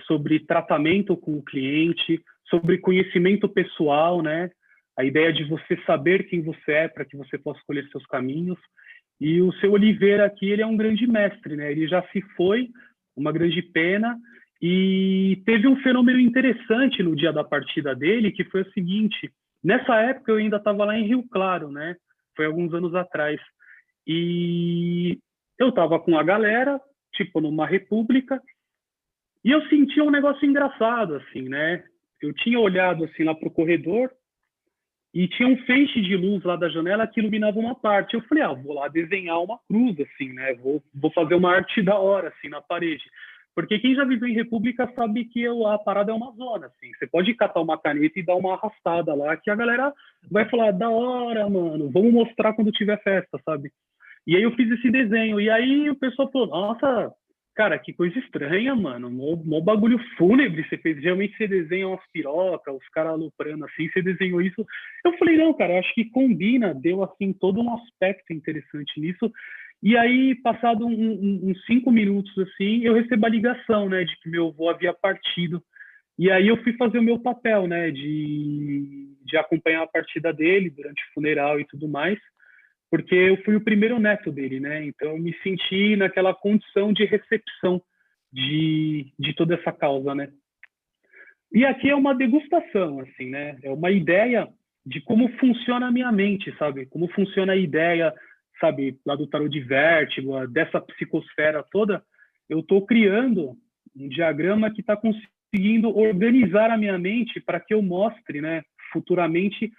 sobre tratamento com o cliente, sobre conhecimento pessoal, né? A ideia de você saber quem você é para que você possa escolher seus caminhos. E o seu Oliveira aqui, ele é um grande mestre, né? Ele já se foi, uma grande pena, e teve um fenômeno interessante no dia da partida dele, que foi o seguinte: nessa época eu ainda estava lá em Rio Claro, né? Foi alguns anos atrás. E eu estava com a galera, tipo, numa república, e eu sentia um negócio engraçado, assim, né? Eu tinha olhado, assim, lá pro corredor, e tinha um feixe de luz lá da janela que iluminava uma parte. Eu falei, vou lá desenhar uma cruz, assim, né? Vou fazer uma arte da hora, assim, na parede. Porque quem já viveu em república sabe que a parada é uma zona, assim. Você pode catar uma caneta e dar uma arrastada lá, que a galera vai falar, da hora, mano, vamos mostrar quando tiver festa, sabe? E aí eu fiz esse desenho, e aí o pessoal falou, nossa, cara, que coisa estranha, mano, mó bagulho fúnebre você fez. Geralmente você desenha umas pirocas, os caras aloprando assim, você desenhou isso. Eu falei, não, cara, acho que combina, deu assim todo um aspecto interessante nisso. E aí, passado uns 5 minutos assim, eu recebo a ligação, né, de que meu avô havia partido. E aí eu fui fazer o meu papel, né, de acompanhar a partida dele durante o funeral e tudo mais, porque eu fui o primeiro neto dele, né? Então eu me senti naquela condição de recepção de toda essa causa, né? E aqui é uma degustação, assim, né? É uma ideia de como funciona a minha mente, sabe? Como funciona a ideia, sabe, lá do tarot de vértigo, dessa psicosfera toda. Eu estou criando um diagrama que está conseguindo organizar a minha mente para que eu mostre, né, futuramente,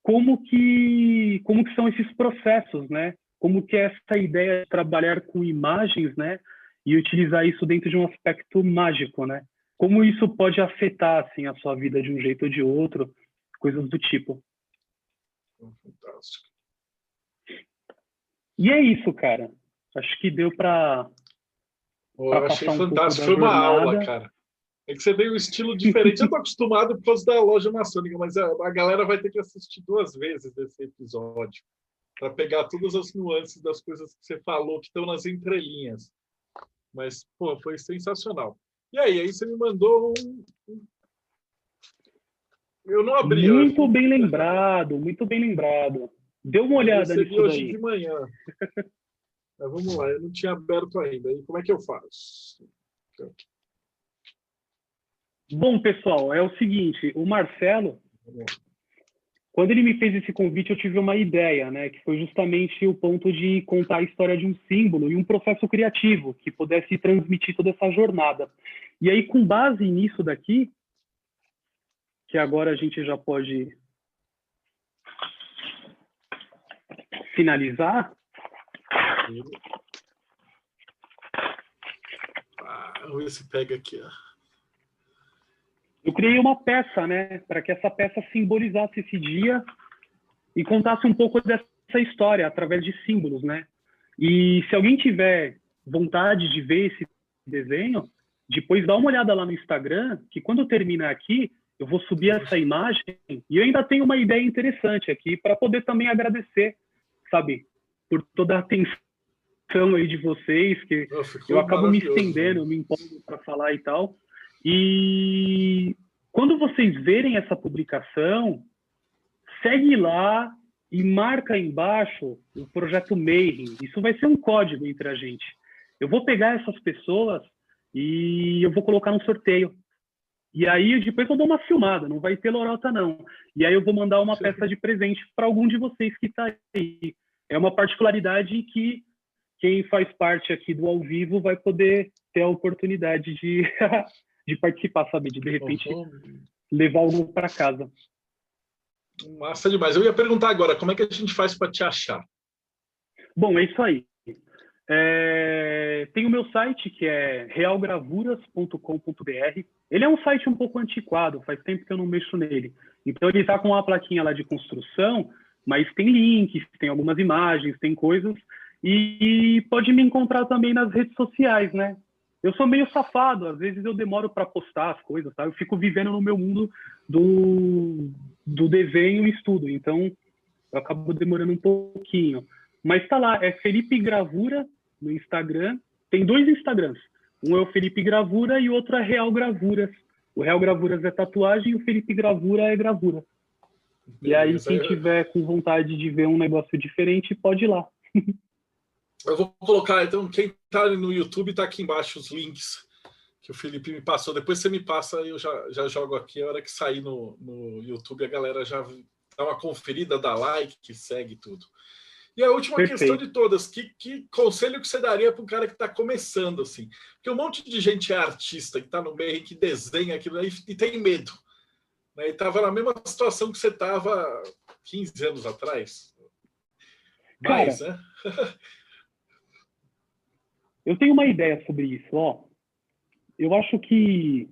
como que são esses processos, né? Como que é essa ideia de trabalhar com imagens, né? E utilizar isso dentro de um aspecto mágico, né? Como isso pode afetar, assim, a sua vida de um jeito ou de outro, coisas do tipo. Fantástico. E é isso, cara. Acho que deu para Eu achei passar um fantástico. pouco Foi da uma jornada. aula, cara. É que você veio um estilo diferente. Eu estou acostumado por causa da loja maçônica, mas a galera vai ter que assistir 2 vezes esse episódio para pegar todas as nuances das coisas que você falou que estão nas entrelinhas. Mas, pô, foi sensacional. E aí você me mandou Eu não abri. Muito bem lembrado, muito bem lembrado. Dê uma olhada nisso hoje daí. de manhã. Mas vamos lá, eu não tinha aberto ainda. E como é que eu faço? Bom, pessoal, é o seguinte, o Marcelo, quando ele me fez esse convite, eu tive uma ideia, né, que foi justamente o ponto de contar a história de um símbolo e um processo criativo que pudesse transmitir toda essa jornada. E aí, com base nisso daqui, que agora a gente já pode finalizar. Vamos ver se pega aqui, ó. Eu criei uma peça, né, para que essa peça simbolizasse esse dia e contasse um pouco dessa história através de símbolos, né? E se alguém tiver vontade de ver esse desenho, depois dá uma olhada lá no Instagram, que quando eu terminar aqui, eu vou subir essa imagem e eu ainda tenho uma ideia interessante aqui para poder também agradecer, sabe, por toda a atenção aí de vocês, que eu acabo me estendendo, eu me empolgo para falar e tal. E quando vocês verem essa publicação, segue lá e marca aí embaixo o projeto Mayhem. Isso vai ser um código entre a gente. Eu vou pegar essas pessoas e eu vou colocar no sorteio. E aí depois eu dou uma filmada, não vai ter lorota não. E aí eu vou mandar uma peça de presente para algum de vocês que está aí. É uma particularidade que quem faz parte aqui do ao vivo vai poder ter a oportunidade de de participar, sabe? De repente, levar algo para casa. Massa demais. Eu ia perguntar agora, como é que a gente faz para te achar? Bom, é isso aí. Tem o meu site, que é realgravuras.com.br. Ele é um site um pouco antiquado, faz tempo que eu não mexo nele. Então, ele está com uma plaquinha lá de construção, mas tem links, tem algumas imagens, tem coisas. E pode me encontrar também nas redes sociais, né? Eu sou meio safado, às vezes eu demoro para postar as coisas, tá? Eu fico vivendo no meu mundo do desenho e estudo, então eu acabo demorando um pouquinho. Mas tá lá, é Felipe Gravura no Instagram. Tem 2 Instagrams. Um é o Felipe Gravura e o outro é Real Gravuras. O Real Gravuras é tatuagem e o Felipe Gravura é gravura. Beleza. E aí, quem tiver com vontade de ver um negócio diferente, pode ir lá. Eu vou colocar, então, quem está no YouTube está aqui embaixo os links que o Felipe me passou. Depois você me passa e eu já jogo aqui. A hora que sair no YouTube, a galera já dá uma conferida, dá like, que segue tudo. E a última questão de todas, que conselho que você daria para um cara que está começando, assim? Porque um monte de gente é artista, que está no meio, que desenha aquilo aí e tem medo. Né? E estava na mesma situação que você estava 15 anos atrás. Mais, cara, né? Eu tenho uma ideia sobre isso, ó. Eu acho que...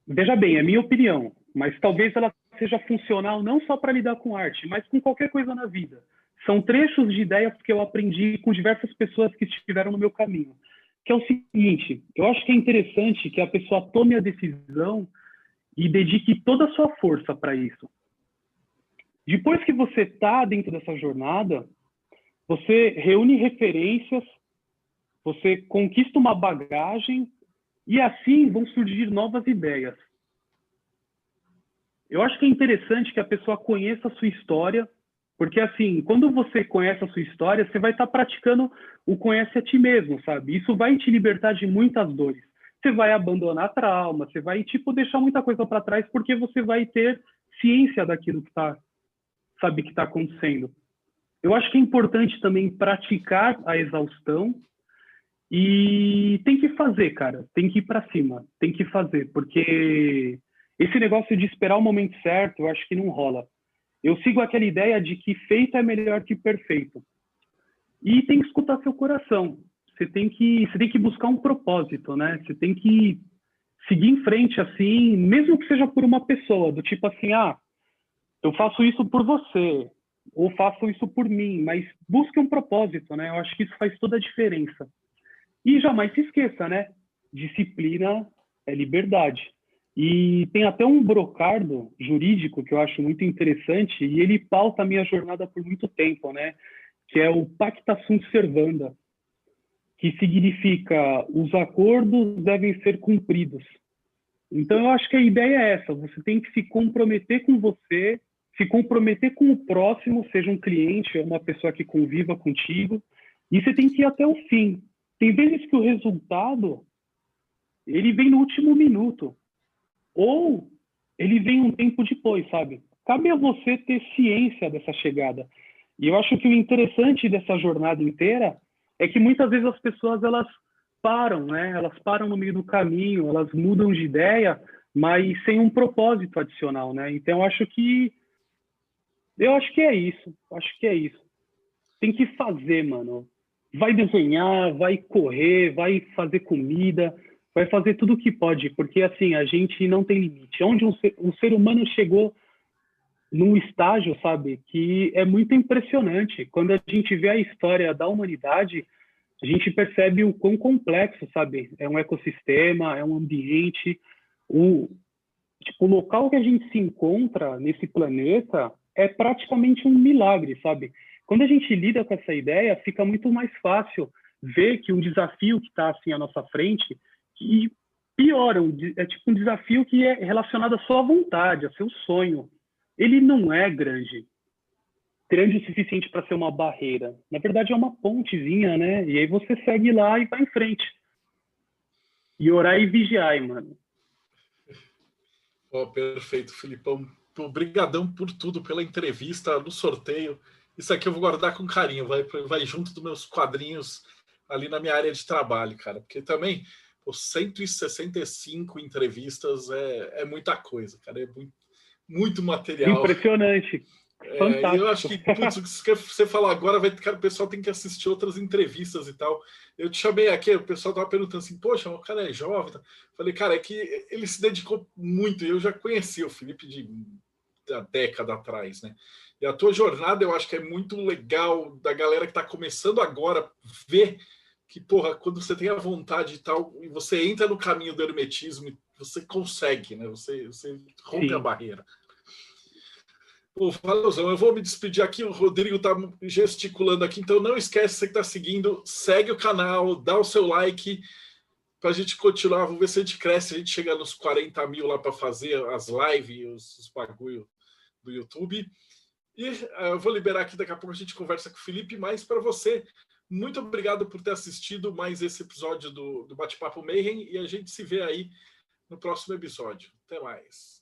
Veja bem, é minha opinião, mas talvez ela seja funcional não só para lidar com arte, mas com qualquer coisa na vida. São trechos de ideias que eu aprendi com diversas pessoas que estiveram no meu caminho. Que é o seguinte, eu acho que é interessante que a pessoa tome a decisão e dedique toda a sua força para isso. Depois que você está dentro dessa jornada, você reúne referências, você conquista uma bagagem e assim vão surgir novas ideias. Eu acho que é interessante que a pessoa conheça a sua história, porque assim, quando você conhece a sua história, você vai estar praticando o conhece a ti mesmo, sabe? Isso vai te libertar de muitas dores. Você vai abandonar trauma, você vai, deixar muita coisa para trás, porque você vai ter ciência daquilo que está acontecendo. Eu acho que é importante também praticar a exaustão e tem que fazer, cara. Tem que ir para cima. Tem que fazer, porque esse negócio de esperar o momento certo, eu acho que não rola. Eu sigo aquela ideia de que feito é melhor que perfeito. E tem que escutar seu coração. Você tem que buscar um propósito, né? Você tem que seguir em frente, assim, mesmo que seja por uma pessoa, do tipo assim, eu faço isso por você, ou faço isso por mim, mas busque um propósito, né? Eu acho que isso faz toda a diferença. E jamais se esqueça, né? Disciplina é liberdade. E tem até um brocardo jurídico que eu acho muito interessante, e ele pauta a minha jornada por muito tempo, né? Que é o Pacta Sunt Servanda, que significa os acordos devem ser cumpridos. Então, eu acho que a ideia é essa, você tem que se comprometer com você, se comprometer com o próximo, seja um cliente ou uma pessoa que conviva contigo, e você tem que ir até o fim. Tem vezes que o resultado, ele vem no último minuto, ou ele vem um tempo depois, sabe? Cabe a você ter ciência dessa chegada. E eu acho que o interessante dessa jornada inteira é que muitas vezes as pessoas, elas param, né? Elas param no meio do caminho, elas mudam de ideia, mas sem um propósito adicional, né? Então eu acho que é isso. Acho que é isso. Tem que fazer, mano. Vai desenhar, vai correr, vai fazer comida, vai fazer tudo o que pode, porque assim, a gente não tem limite. Onde um ser humano chegou num estágio, sabe, que é muito impressionante. Quando a gente vê a história da humanidade, a gente percebe o quão complexo, sabe? É um ecossistema, é um ambiente, o local que a gente se encontra nesse planeta é praticamente um milagre, sabe? Quando a gente lida com essa ideia, fica muito mais fácil ver que um desafio que está assim à nossa frente, e pior, é tipo um desafio que é relacionado à sua vontade, ao seu sonho. Ele não é grande o suficiente para ser uma barreira. Na verdade, é uma pontezinha, né? E aí você segue lá e vai em frente. E orar e vigiar, mano. Oh, perfeito, Filipão. Obrigadão por tudo, pela entrevista, no sorteio. Isso aqui eu vou guardar com carinho, vai junto dos meus quadrinhos ali na minha área de trabalho, cara. Porque também, 165 entrevistas é muita coisa, cara. É muito material. Impressionante. E eu acho que, putz, o que você falar agora, cara, o pessoal tem que assistir outras entrevistas e tal. Eu te chamei aqui, o pessoal tava perguntando assim, poxa, o cara é jovem. Falei, cara, é que ele se dedicou muito. Eu já conheci o Felipe da década atrás, né? E a tua jornada eu acho que é muito legal da galera que tá começando agora ver que, porra, quando você tem a vontade e tal, e você entra no caminho do hermetismo, você consegue, né? Você rompe Sim. a barreira. Pô, valeuzão, eu vou me despedir aqui, o Rodrigo tá gesticulando aqui, então não esquece, você que tá seguindo, segue o canal, dá o seu like pra gente continuar, vamos ver se a gente cresce, a gente chega nos 40 mil lá para fazer as lives, os bagulho do YouTube. E eu vou liberar aqui, daqui a pouco a gente conversa com o Felipe, mas para você, muito obrigado por ter assistido mais esse episódio do Bate-Papo Mayhem e a gente se vê aí no próximo episódio. Até mais.